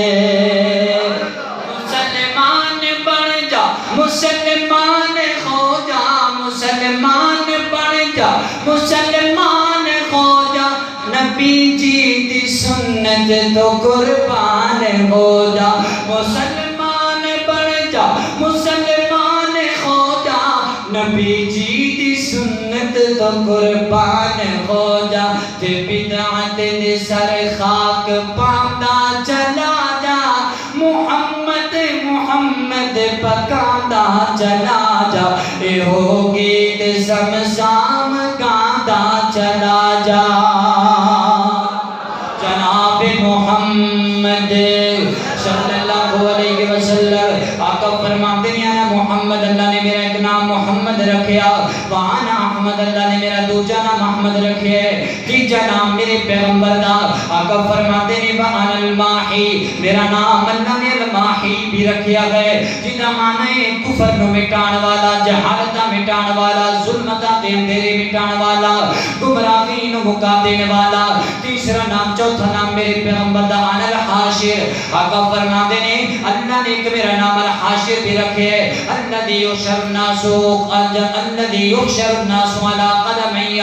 مسلمان بن جا مسلمان ہو جا، مسلمان بن جا مسلمان ہو جا، نبی جی دی سنت تو قربان ہو جا، مسلمان بن جا مسلمان ہو جا، نبی جی دی سنت تو قربان ہو جا، تے بدعت دے سر خاک پاندا چلا جا، محمد محمد پکاندا چلا جا، اے ہو گیت سمسام گاندا چلا جا۔ جناب محمد صلی اللہ علیہ وسلم آقا فرماتے ہیں انا محمد، اللہ نے میرا ایک نام محمد رکھیا، وانا احمد، اللہ نے میرا دوجا نام احمد رکھیا ہے، تیجا نام میرے پیغمبر دا۔ آقا فرماتے ہیں وانا الماحی، میرا نام اللہ نے الماحی بھی رکھیا ہے، جدا معنی ہے کفر نو مٹان والا، جہالت مٹان والا، ظلمتا تے اندھیرے مٹان والا، گمراہی نو مکا دینے والا۔ تیسرا نام چوتھا نام میرے پیغمبر دا انا الحاشر، آقا فرماتے ہیں اللہ نے ایک میرا نام الحاشر بھی رکھے ہے، الذی یحشر الناس الذی یحشر الناس علی قدمی،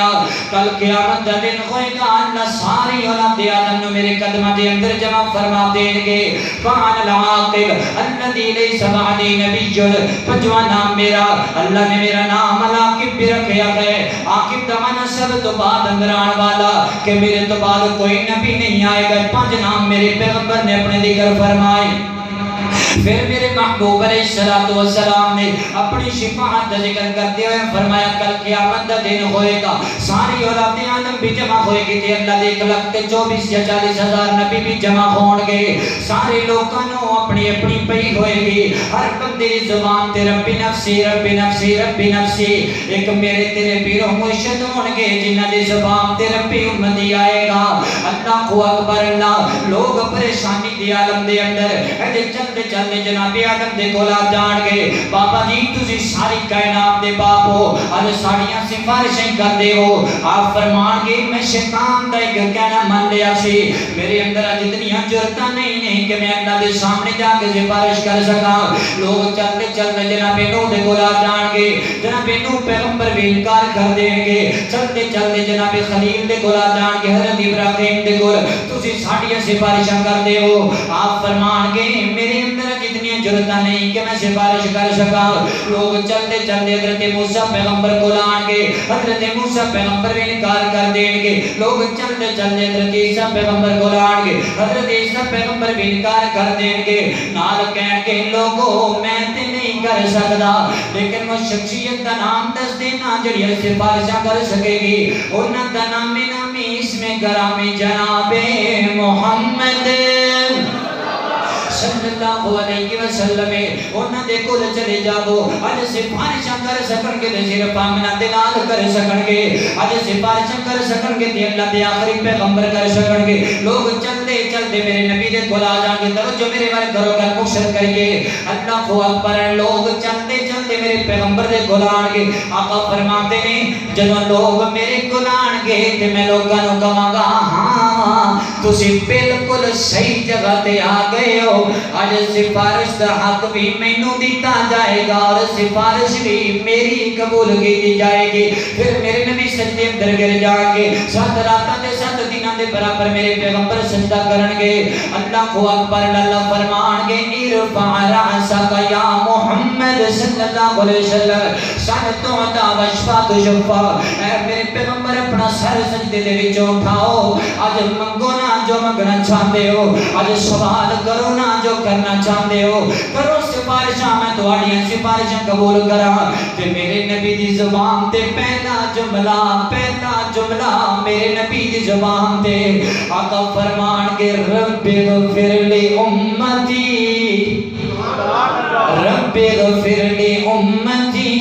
کل قیامت دا دن ہوئے گا اللہ ساری اولاد آدم نو میرے قدمہ دے اندر جمع فرما دیں گے۔ فانا العاقب الذی لیس بعدی نبی، پنجواں نام میرا اللہ نے میرا نام العاقب بھی رکھیا ہے، عاقب دا معنی سب تو بعد اندر آنے والا، کہ میرے تو بعد کوئی نبی نہیں آئے گا۔ 5 نام میرے پیغمبر نے اپنے ذکر فرمائے۔ پھر میرے محبوب علیہ السلام نے اپنی شفاعت کا ذکر کرتے ہوئے فرمایا کل قیامت دا دن ہوئے گا، ساری اولاد آدم بھی جمع ہوئے گی تے اللہ دے 1,24,000 یا 40,000 نبی بھی جمع ہون گے، سارے لوگوں اپنی اپنی پئی ہوئے گی، ہر بندے زبان تے ربی نفسی ربی نفسی ربی نفسی، ایک میرے تیرے پیرو مرشد ہون گے جنہ دی زبان تے ربی امتی آئے گا۔ اللہ اکبر اللہ، لوگ پریشانی دی عالم دے اندر ایڈے چلتے چلتے جناب آدم دے کولا جان گے، بابا جی تسی ساری کائنات دے باپ ہو، اج ساڑیاں سفارشیں کر دے ہو، آپ فرمان گے میں شیطان دا ایک کہنا من لیا سی، میرے اندر جتنیاں جرتاں نہیں کہ میں اللہ دے سامنے جا کے سفارش کر سکا۔ لوگ چلتے چلتے جناب نوح دے کولا جان گے، جناب نوح پیغمبر بھی انکار کر دیں گے، چلتے چلتے جناب خلیل دے کولا جان کے حضرت ابراہیم دے کول تسی ساڑیاں سفارشاں کر دے ہو، آپ فرمان گے میرے اندر جتنی جرت نہیں کہ میں سفارش کر سکا. لوگ چلتے چلتے حضرت موسیٰ پیغمبر کو لان گے. حضرت موسیٰ پیغمبر بھی انکار کر دیں گے. لوگ چلتے چلتے حضرت عیسیٰ پیغمبر کو لان گے. حضرت عیسیٰ پیغمبر بھی انکار کر دیں گے. نال کہن کے لوگوں میں تے نہیں کر سکتا لیکن وہ شخصیت کا نام دس دینا جڑی سفارشاں کر سکے گی. انہاں دا نامی اس میں گرامی جناب محمد صلی اللہ علیہ وسلم. انہاں دے کول چلے جاؤ. اج سفارشاں کر سکن گے تے صرف آمنہ دے نال کر سکن گے. اج سفارشاں کر سکن گے تے اللہ دے آخری پیغمبر کر سکن گے. لوگ چلتے چلتے میرے نبی دے کول آ جان گے. توجہ میرے والے کرو گل مقصد کریے. اللہ اکبر. لوگ چلتے چلتے میرے پیغمبر دے کول آن گے. آقا فرماتے ہیں جدوں لوگ میرے کول آن گے تے میں لوکاں نوں کہاں گا ہاں تسی بالکل صحیح جگہ تے آ گئے ہو. آج سفارش دا حق بھی مینوں دیتا جائے گا اور سفارش بھی میری قبول کی جائے گی. پھر میرے نبی سجدے اندر گر جائیں گے. 7 راتاں تے 7 دناں دے برابر میرے پیغمبر سجدہ کرن گے. اللہ اکبر. اللہ فرمان گے ارفع رأسک یا محمد صلی اللہ علیہ وسلم سن تعطا واشفع تشفع. اے میرے پیغمبر اپنا سر سجدے دے وچوں اٹھاؤ. آج منگو نا جو منگنا چاہتے ہو. آج سوال کرو نا جو کرنا چاہتے ہو. کرو سفارشاں میں تہاڈیاں سفارشاں قبول کراں. تے میرے نبی دی زبان تے پہلا جملہ میرے نبی دی زبان تے آقا فرمان کے رب اغفر لی امتی رب اغفر لی امتی.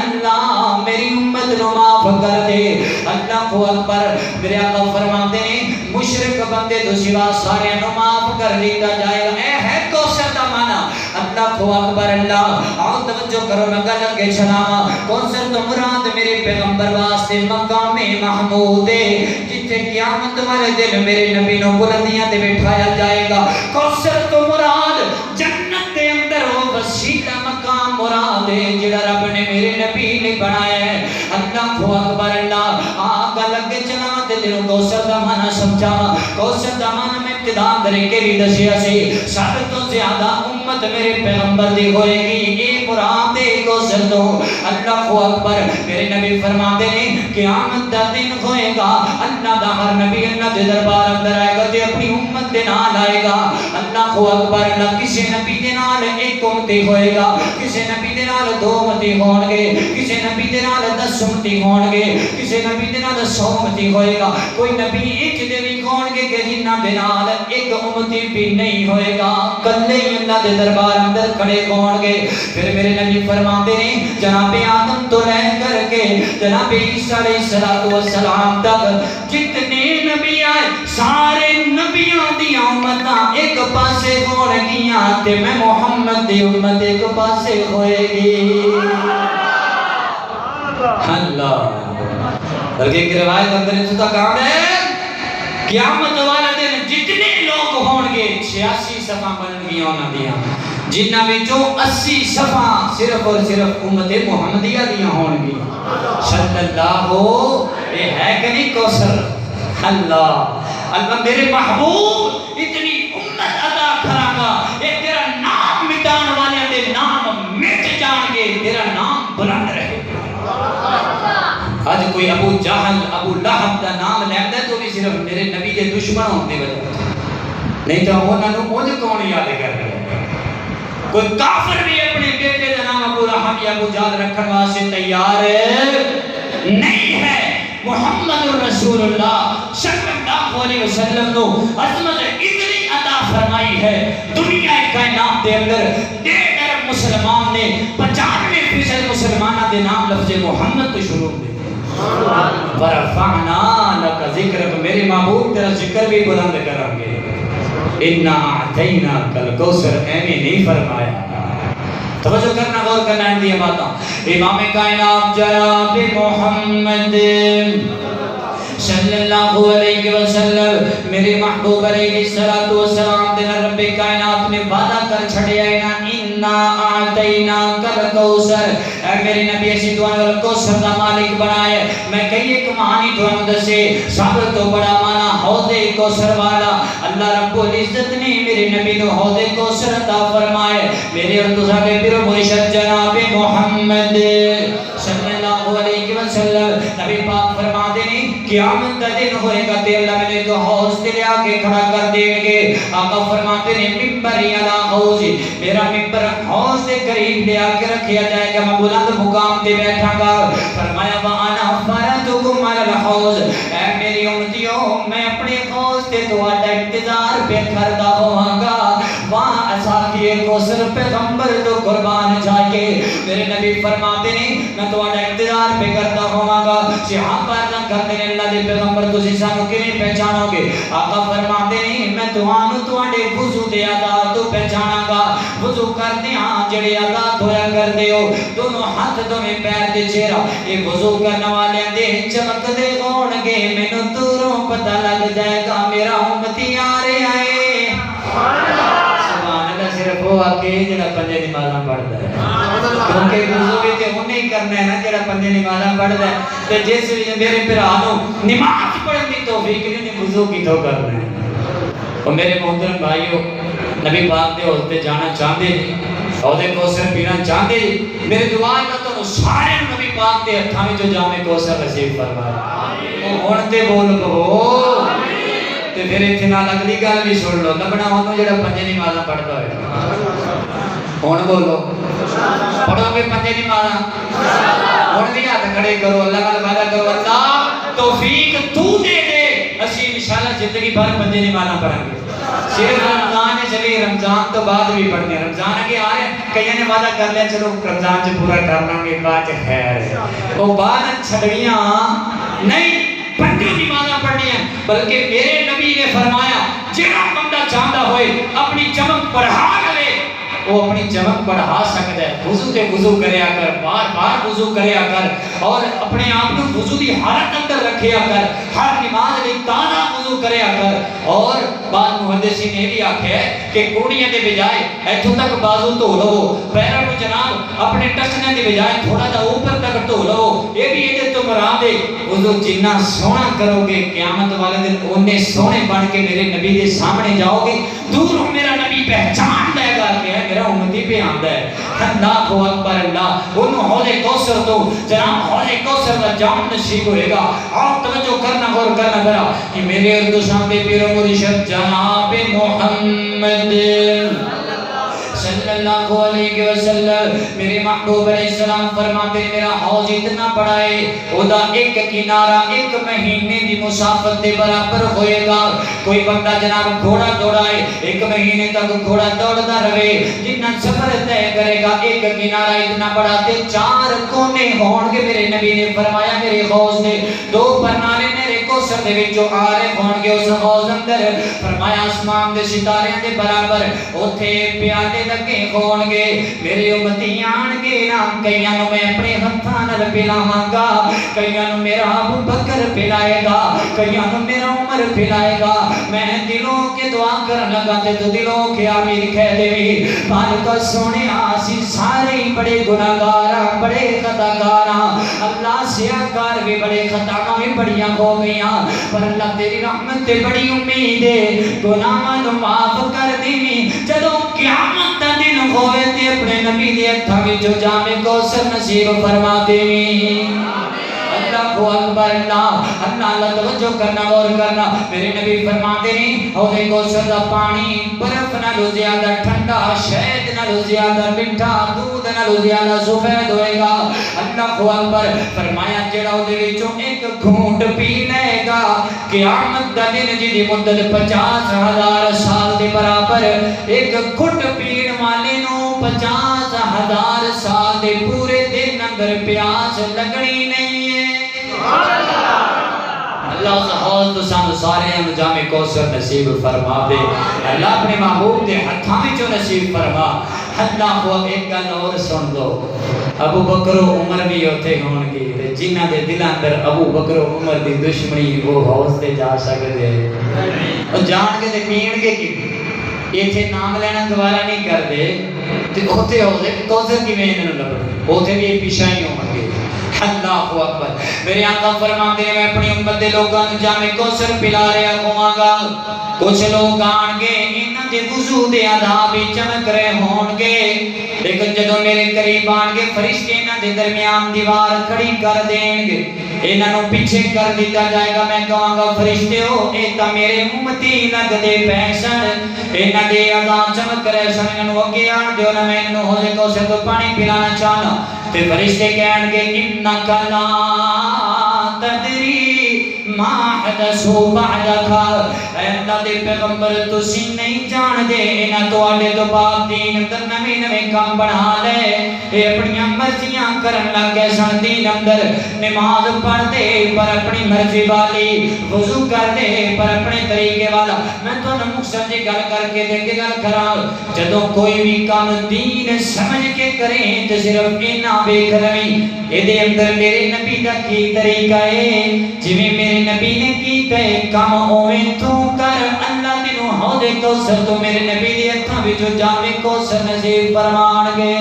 اللہ میری امت نو معاف کر دے. اللہ اکبر. میرے آقا فرماتے ہیں مشرک بندے تو سوا سارے نو معاف کر دیتا جائے گا. اے ہے کوثر دا معنی. اللہ اکبر. اللہ آؤ توجہ کرو میں گل اگے چلاواں. کوثر تو مراد میرے پیغمبر واسطے مقام محمود ہے جتھے قیامت والے دن میرے نبی نو بلندیاں تے بٹھایا جائے گا. کوثر تو مراد جنت دے اندر وہ وسیلہ مقام مراد ہے جڑا رب نے میرے نبی نے بنایا ہے. اللہ اکبر. اللہ گل اگے چلاواں تے تینوں کوثر دا معنی سمجھاواں. کوثر دا معنی میں ابتدا کرے کے بھی دسیا سی. سب تو زیادہ امت میرے پیغمبر دی ہوئے گی. اے مراد ہے کوثر تو. اللہ اکبر. میرے نبی فرماتے ہیں قیامت دا دن ہوئے گا. اللہ دا ہر نبی اللہ دے دربار اندر آئے گا تے اپنی امت دے نال آئے گا. اللہ اکبر. اللہ کسی نبی دے نال ایک امتی ہوئے گا. کسی نبی دے نال 2 امتی ہون گے. کسی نبی دے نال 10 امتی ہون گے. کسی نبی دے نال 100 امتی ہوئے گا. کوئی نبی ایک دے بھی ہون گے کہ جنہاں دے نال ایک امتی بھی نہیں ہوئے گا. کلے ہی اللہ دے دربار اندر کھڑے ہون گے. پھر میرے نبی فرماتے ہیں جناب آدم تو لے کر کے جناب عیسیٰ علیہ السلام تک جتنے نبی آئے سارے نبیوں دی امتاں ایک پاسے ہون گیاں تے میں محمد دی امت ایک پاسے ہوئے گی. اللہ. بلکہ ایک روایت اندر اس کا کام ہے قیامت والا دن جتنے لوگ ہون گے 86 صفاں بنن گیاں انہاں دیاں جنہاں وچوں 80 صفاں صرف اور صرف امت محمدیہ دیاں ہون گی. صلی اللہ یہ ہے کہ نہیں کوثر. اللہ. اللہ میرے محبوب اتنی امت عطا کراں گا. اے تیرا نام مٹان والے دے نام مٹ جان گے. تیرا نام بلند رہے. آج کوئی ابو جہل ابو لہب دا نام لیندہ تو بھی صرف میرے نبی دے دشمن ہونے وجہ نہیں تو انہاں نوں مجھ کون یاد کر رہا. کوئی کافر بھی اپنے بیٹے دا نام ابو لہب یا ابو جہل رکھن واسطے تیار نہیں ہے. محمد رسول اللہ صلی اللہ علیہ وسلم نو عظمت اتنی عطا فرمائی ہے دنیا کائنات دے اندر 1.5 ارب مسلمان نے 95% مسلمانہ دے نام لفظ محمد تو شروع دے. ورفعنا لک ذکرک. میرے محبوب تیرا ذکر بھی بلند کریں گے. انا اعطیناک الکوثر. ایمی نہیں فرمایا. توجہ کرنا غور کرنا ان دی باتاں. امام کائنات جناب محمد صلی اللہ علیہ وسلم میرے محبوب علیہ السلام دن رب کائنات نے وعدہ کر چھڑیا ہے نا ان انا اعطیناک الکوثر، اے میرے نبی اسی تانوں کوثر دا مالک بنایا۔ میں کئی ایک معنی تانوں دسے، سب تو بڑا معنی حوض کوثر والا۔ اللہ رب العزت نے میرے نبی نو حوض کوثر عطا فرمائے۔ میرے اور تساں دے پیر مرشد جناب محمد صلی اللہ علیہ وسلم نبی پاک فرماتے ہیں قیامت کا دن ہوئے گا تے اللہ میں نے تو حوض تے لیا کے کھڑا کر دیں گے۔ آقا فرماتے ہیں ممبر علی حوض، میرا ممبر حوض کے قریب لیا کے رکھیا جائے گا، میں بلند مقام تے بیٹھا گا۔ فرمایا وانا فرضکم علی الحوض، اے میری امتیوں میں اپنے حوض تے تہاڈا انتظار پہ کردا ہوواں گا۔ وہاں اساکی کوثر پیغمبر تو قربان جائے، میرے نبی فرماتے ہیں میں تہاڈا انتظار پہ کردا ہوواں گا۔ صحابہ نہ کہتے ہیں اللہ دے پیغمبر تسی سانو کیویں پہچانو گے؟ آقا فرماتے ہیں میں تہانوں تہاڈے وضو دے آداب تو پہچاناں گا۔ وضو کردے ہاں جڑے آداب ہویا کردے ہو، دونوں ہاتھ دونوں پیر تے چہرہ، یہ وضو کرنے والے دے چمکدے ہون گے، مینوں دوروں پتہ لگ جائے گا میرا امتی آ رہا ہے۔ سبحان اللہ، صرف وہ آکے جڑا پنجے نمازاں پڑھدا ہے، کیونکہ وضو بھی تے انہیں ہی کرنا ہے نا جڑا پنجے نمازاں پڑھدا ہے۔ تے جس میرے بھرا نو نماز پڑھن دی توفیق نہیں، وضو کیتھوں کرنا ہے؟ اور میرے محترم بھائیو، نبی پاک دے حوض تے جانا چاہندے جی، حوض کوثر پینا چاہندے جی، میرے دعا ہے تو سارے نبی پاک دے ہتھاں وچوں جام کوثر نصیب فرمائے۔ او ہن تے بول پو تے پھر ایتھے نہ لگدی گل بھی سن لو، لبنا اونوں جڑا پنجے نمازاں پڑھدا ہوئے۔ ہن بولو پڑھو گے پنجے نمازاں؟ ہن بھی ہاتھ کھڑے کرو، اللہ نال وعدہ کرو اللہ توفیق تو دے دے، اسی انشاءاللہ زندگی بھر پنجے نمازاں پڑھیں گے۔ صرف رمضان ہے چلی، رمضان تو بعد بھی پڑھنے، رمضان اگے آ رہے ہیں، کئی نے وعدہ کر لیا چلو رمضان سے پورا کر لیں گے، بعد خیر ہے، وہ بعد چھڑیاں نہیں پنجے نمازاں پڑھنی ہیں۔ بلکہ میرے نبی نے فرمایا جہاں بندہ چاہتا ہوئے اپنی چمک بڑھا لے وہ اپنی چمک بڑھا سکتا ہے۔ وضو تے وضو کریا کر، بار بار وضو کریا کر، اور اپنے آپ کو وضو دی حالت اندر رکھیا کر، ہر نماز لئی تازہ وضو کریا کر۔ اور بعض محدثین نے بھی آکھیا ہے کہ کوڑیاں دے بجائے ایتھوں تک بازو دھو لو، پیراں کو جناب اپنے ٹسنے دے بجائے تھوڑا جا اوپر تک دھو لو، یہ بھی یہ تو مراد ہے۔ وضو جنہ سونا کرو گے قیامت والے دن اونے سونے بن کے میرے نبی دے سامنے جاؤ گے، دوروں میرا نبی پہچان لے گا کہ میرا امتی پہ آندا ہے۔ اللہ اکبر اللہ، انہوں حوض کوثر تو جناب حوض کوثر کا جام نصیب ہوئے گا۔ اور توجہ کرنا غور کرنا ذرا کہ میرے اور دوستان دے پیر و مرشد جناب محمد صلی اللہ علیہ وسلم میرے محبوب علیہ السلام فرماتے ہیں میرا حوض اتنا بڑا ہے ادا ایک کنارہ ایک مہینے دی مسافت دے برابر ہوئے گا۔ کوئی بندہ جناب گھوڑا دوڑائے ایک مہینے تک گھوڑا دوڑتا رہے، جتنا سفر طے کرے گا ایک کنارہ اتنا بڑا تے 4 کونے ہون گے۔ میرے نبی نے فرمایا میرے حوض دے 2 پرنالے میرے کوثر دے وچوں آ رہے ہون گے اس حوض اندر۔ فرمایا آسمان دے ستارے دے برابر اوتھے پیالے لگے ہون گے، میرے امتی آن گے نا، کئیاں نوں میں اپنے ہتھاں نال پلاواں گا، کئیاں نوں میرا ابو بکر پلائے گا، کئیاں نوں میرا عمر پلائے گا۔ میں دلوں کے دعا کرن لگا تے تو دلوں کے آمین کہہ دے۔ مالک سونے اسی سارے بڑے گناہگار بڑے خطاکار، اللہ سیاکار بھی بڑے خطاواں بھی بڑیاں ہو گئیاں، پر اللہ تیری رحمت تے بڑی امید ہے گناہاں نوں معاف کر دیویں۔ جدوں قیامت دا دن ہوئے تے اپنے نبی دے ہتھاں وچوں جام کوثر نصیب فرما دیویں۔ اللہ اکبر اللہ، اللہ توجہ کرنا غور کرنا۔ میرے نبی فرماتے ہیں حوض کوثر دا پانی برف نالوں زیادہ ٹھنڈا، شہد نالوں زیادہ میٹھا، دودھ نالوں زیادہ سفید ہوئے گا۔ اللہ اکبر فرمایا جڑا او دے وچوں ایک گھونٹ پی لے گا قیامت دا دن جی دی مدت 50,000 سال دے برابر، ایک گھٹ پین والے نوں 50,000 سال دے پورے دن اندر پیاس لگنی نہیں ہے۔ اللہ اس حوض تو سانو سارے جام کوثر نصیب فرما دے، اللہ اپنے محبوب دے ہتھاں وچوں نصیب فرما۔ اللہ کو ایک گل اور سن دو، ابو بکر و عمر بھی اوتھے ہون گے تے جنہاں دے دلاں اندر ابو بکر و عمر دی دشمنی وہ حوض تے جا سکدے او جان کے تے پین گے کی ایتھے نام لینا دوبارہ نہیں کر دے تے اوتھے ہو دے کوثر کیویں انہاں نوں لبھے اوتھے بھی پیچھے ہی ہون گے اللہ اکبر میرے آقا فرماتے ہیں میں اپنی امت دے لوگاں نوں جام کوثر پلا رہا ہوواں گا کچھ لوگ آن گے انہاں دے وضو دے عذاب چمک رہے ہون گے لیکن جدوں میرے قریب آن گے فرشتے انہاں دے درمیان دیوار کھڑی کر دیں گے انہاں نوں پیچھے کر دیتا جائے گا میں کہاں گا فرشتیو اے تا میرے امتی لگ دے پیسن انہاں دے عذاب چمک رہے سن انہاں نوں اگے آن دیو نہ میں انہاں نوں حوض کوثر تو پانی پلانا چاہنا تے فرشتے کہن گے انک لا تدری ما حدثو بعدک اے اللہ دے پیغمبر تسی نہیں جان دے انہاں تواڈے تو بعد دین اندر نویں نویں کام بنا لے اے اپنیاں مرضیاں کرن لگ گئے سن دین اندر نماز پڑھ دے پر اپنی مرضی والی وضو کر دے پر اپنے طریقے والا میں تو مقصد جی گل کر کے دے گل کراں جدوں کوئی بھی کام دین سمجھ کے کریں تے صرف انہاں ویکھ لویں اے دے اندر میرے نبی دا کی طریقہ ہے جویں میرے نبی نے کیتا ہے کام اوویں تو کر اللہ تینوں حوض کوثر تو میرے نبی دی ہتھاں وچوں جام کوثر نصیب فرمان گے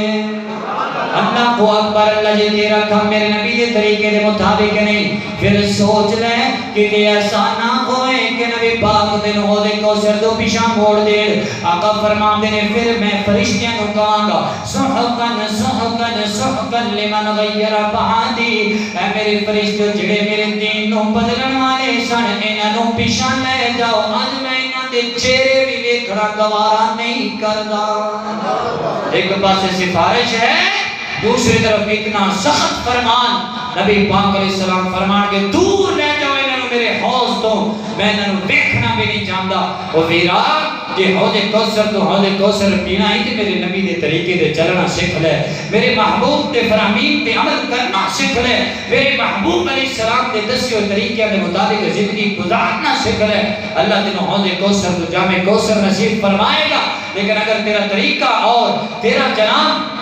اللہ کو اکبر اللہ جی تیرا کام میرے نبی دے طریقے دے مطابق نہیں پھر سوچ لے کہ تے ایسا نہ ہوئے کہ نبی پاک دے نو دے کوثر تو پیچھے موڑ دے آقا فرماندے نے پھر میں فرشتیاں نوں کہاں گا سحقن سحقن سحقن لمن غیر بعدی اے میرے فرشتو جڑے میرے دین نو بدلن والے سن انہاں نوں پیچھے لے جاؤ اج میں انہاں دے چہرے بھی ویکھنا گوارا نہیں کردا ایک پاسے سفارش ہے دوسری طرف اتنا سخت فرمان نبی پاک علیہ السلام فرمان کے دور لے جاؤ انہوں نے میرے حوض تو میں انہوں نے دیکھنا بھی نہیں چاہتا وہ ویرا کہ حوض کوثر تو حوض کوثر پینا ہی کہ میرے نبی دے طریقے دے چلنا سکھ لے میرے محبوب دے فرامین دے عمل کرنا سکھ لے میرے محبوب علیہ السلام دے دسیو طریقے دے مطابق زندگی گزارنا سکھ لے اللہ تینوں حوض کوثر تو جام کوثر نصیب فرمائے گا لیکن اگر تیرا طریقہ اور تیرا جناب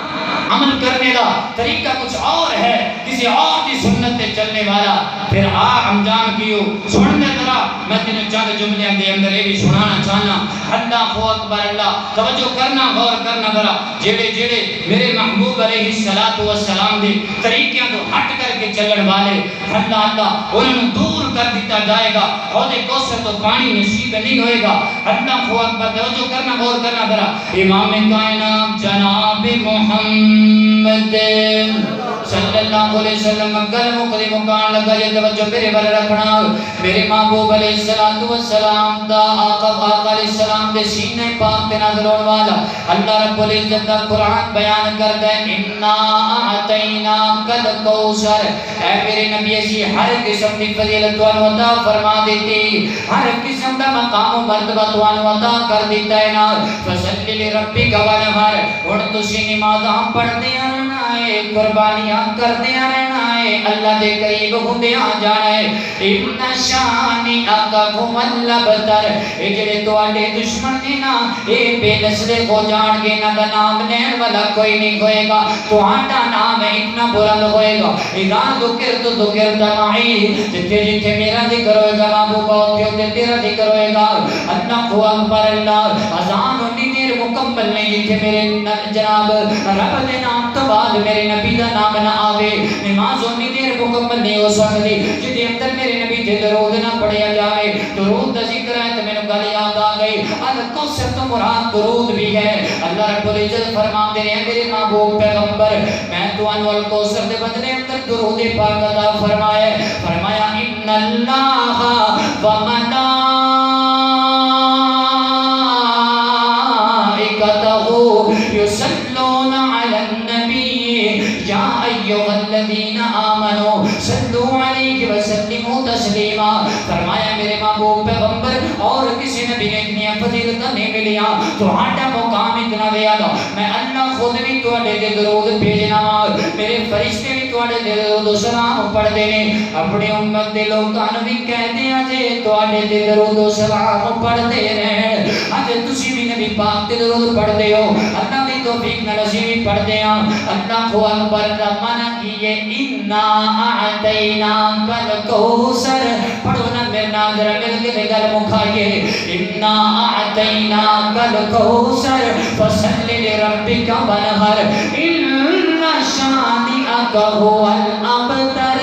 عمل کرنے کا طریقہ کچھ اور ہے کسی اور کی سنت پہ چلنے والا پھر انجام کیو سن لے ذرا میں تینوں چند جملے دے اندر یہ بھی سنانا چاہنا اللہ اکبر اللہ توجہ کرنا غور کرنا ذرا جڑے جڑے میرے محبوب علیہ الصلوۃ والسلام دے طریقے تو ہٹ کر کے چلن والے اللہ انہوں دور کر دیتا جائے گا حوض کوثر تو پانی نصیب نہیں ہوئے گا اللہ اکبر توجہ کرنا غور کرنا ذرا امام کائنات جناب محمد صلی اللہ علیہ وسلم گل مقدم مکان لگا یہ توجہ میرے بل رکھنا میرے محبوب علیہ السلام دا آقا علیہ السلام دے سینے پاک تے نازل ہونے والا اللہ رب العزت دا قرآن بیان کرتا ہے انا اعطینا کل کوثر اے میرے نبی اسی ہر قسم دی فضیلت و عطا فرما دیتی ہر قسم دا مقام و مرتبہ تو عطا کر دیتا ہے نا فصلی لربک ونحر اور تسی نمازاں پڑھدیاں رہنا ہے قربانیاں کردیاں رہنا ہے اللہ دے قریب ہوندیاں جانا ہے ان شانی آقا گھومن لبتر اے جڑے تواڈے دشمن نے نا اے بے نسل ہو جان گے نہ دا نام لین والا کوئی نہیں ہوئے گا تہاڈا نام اتنا بلند ہوئے گا اذا ذکرت ذکرت معی جتھے جتھے میرا ذکر ہوئے گا محبوبا اوتھے تیرا ذکر ہوئے گا اللہ اکبر اللہ اذان انی دیر مکمل نہیں جتھے میرے جناب رب دے نام تو بعد میرے نبی دا نام نہ آوے نماز انی دیر مکمل نہیں ہو سکتی جدی اندر میرے نبی تے درود نہ پڑھیا جائے درود دا ذکر ہے تو میں نے گل یاد آ گئی الکوثر تو مراد درود بھی ہے اللہ رب العزت فرماتے ہیں میرے محبوب پیغمبر میں تو انو الکوثر دے بدلے اندر درود پاک عطا فرمایا ان اللہ و يصلون على النبي يا أيها الذين آمنوا صلوا عليه وسلموا تسلیما فرمایا میرے محبوب پیغمبر اور کسی نبی نے اتنی فضیلت نہیں ملیا تو ہاڈا مقام اتنا زیادہ میں اللہ خود بھی تواڈے تے درود بھیجنا میرے فرشتے بھی تواڈے تے درود و سلام پڑھ دے نے اپنی امت دے لوکاں نوں بھی کہہ دے دے تواڈے تے درود و سلام پڑھتے رہن اج تسی بھی نبی پاک تے درود پڑھدے ہو اللہ دی توفیق نال اسی بھی پڑھدے ہاں اللہ اکبر دا معنی کی ہے انا اعطینا کل کوثر پڑھو نا میرے نال ذرا مل کے گل مکھائیے انا اعطینا کل کوثر فصل لربک وانحر ان شانئک هو الابتر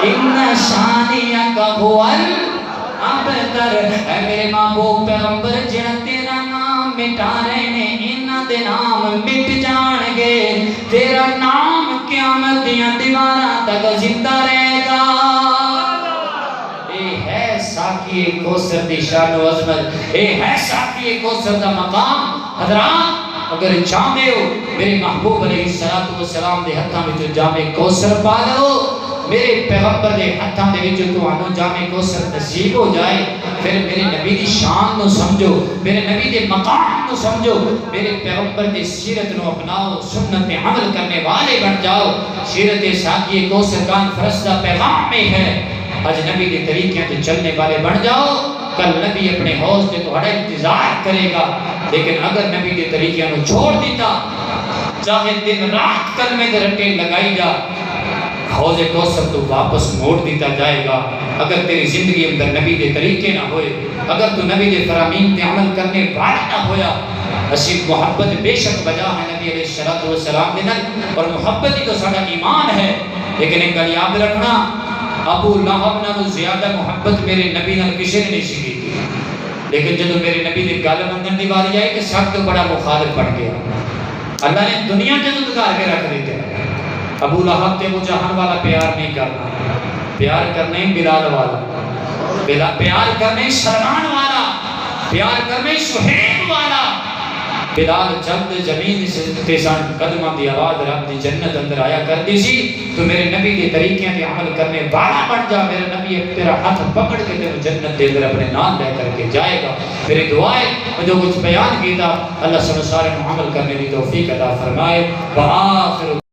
ان شانئک هو الابتر اے میرے محبوب پیغمبر جنہاں تیرا نام مٹا رہے نے انہاں دے نام مٹ جان گے تیرا نام قیامت دیاں دیواراں تک زندہ رہے گا اے ہے ساقی کوثر دی شان و عظمت اے ہے ساقی کوثر دا مقام حضرات اگر چاہتے ہو میرے محبوب علیہ السلام دے ہتھاں وچ جام کوثر پا لو میرے پیغمبر دے ہتھاں دے وچ تانوں جام کوثر نصیب ہو جائے پھر میرے نبی دی شان نو سمجھو میرے نبی دے مقام نو سمجھو میرے پیغمبر دی سیرت نو اپناؤ سنت پہ عمل کرنے والے بن جاؤ سیرت ساقی کوثر کان فرستہ پیغام میں ہے آج نبی دے طریقے تے چلنے والے بن جاؤ کل نبی اپنے حوض تے تہاڈا انتظار کرے گا لیکن اگر نبی دے طریقے نو چھوڑ دیتا چاہے دن رات کلمے دے رٹے لگائی جا حوض کوثر تو واپس موڑ دیتا جائے گا اگر تیری زندگی اندر نبی دے طریقے نہ ہوئے اگر تو نبی دے فرامین تے عمل کرنے والا نہ ہویا اسی محبت بے شک وجہ ہے نبی علیہ السلام دے نال اور محبت ہی تو ساڈا ایمان ہے لیکن ایک گل یاد رکھنا ابو لہب نال زیادہ محبت میرے نبی نال کسی نے نہیں سی کی لیکن جب میرے نبی دی گل منن دی واری آئی کہ سب تو بڑا مخالف بن گیا اللہ نے دنیا تے تو دکھا کے رکھ دیتا ابو لہب تے وہ جہان والا پیار نہیں کرنا پیار کرنے بلال والا پیار کرنے سلمان والا پیار کرنے سہیب والا بلال جب زمین سے سان قدمہ دی آواز رب دی جنت اندر آیا کرتی سی تو میرے نبی کے طریقے تے عمل کرنے والا بن جا میرے نبی تیرا ہاتھ پکڑ کے تیرے جنت دے اندر اپنے نام لے کر کے جائے گا میری دعائیں جو کچھ بیان کیتا اللہ سب سارے عمل کرنے دی توفیق عطا فرمائے وآخر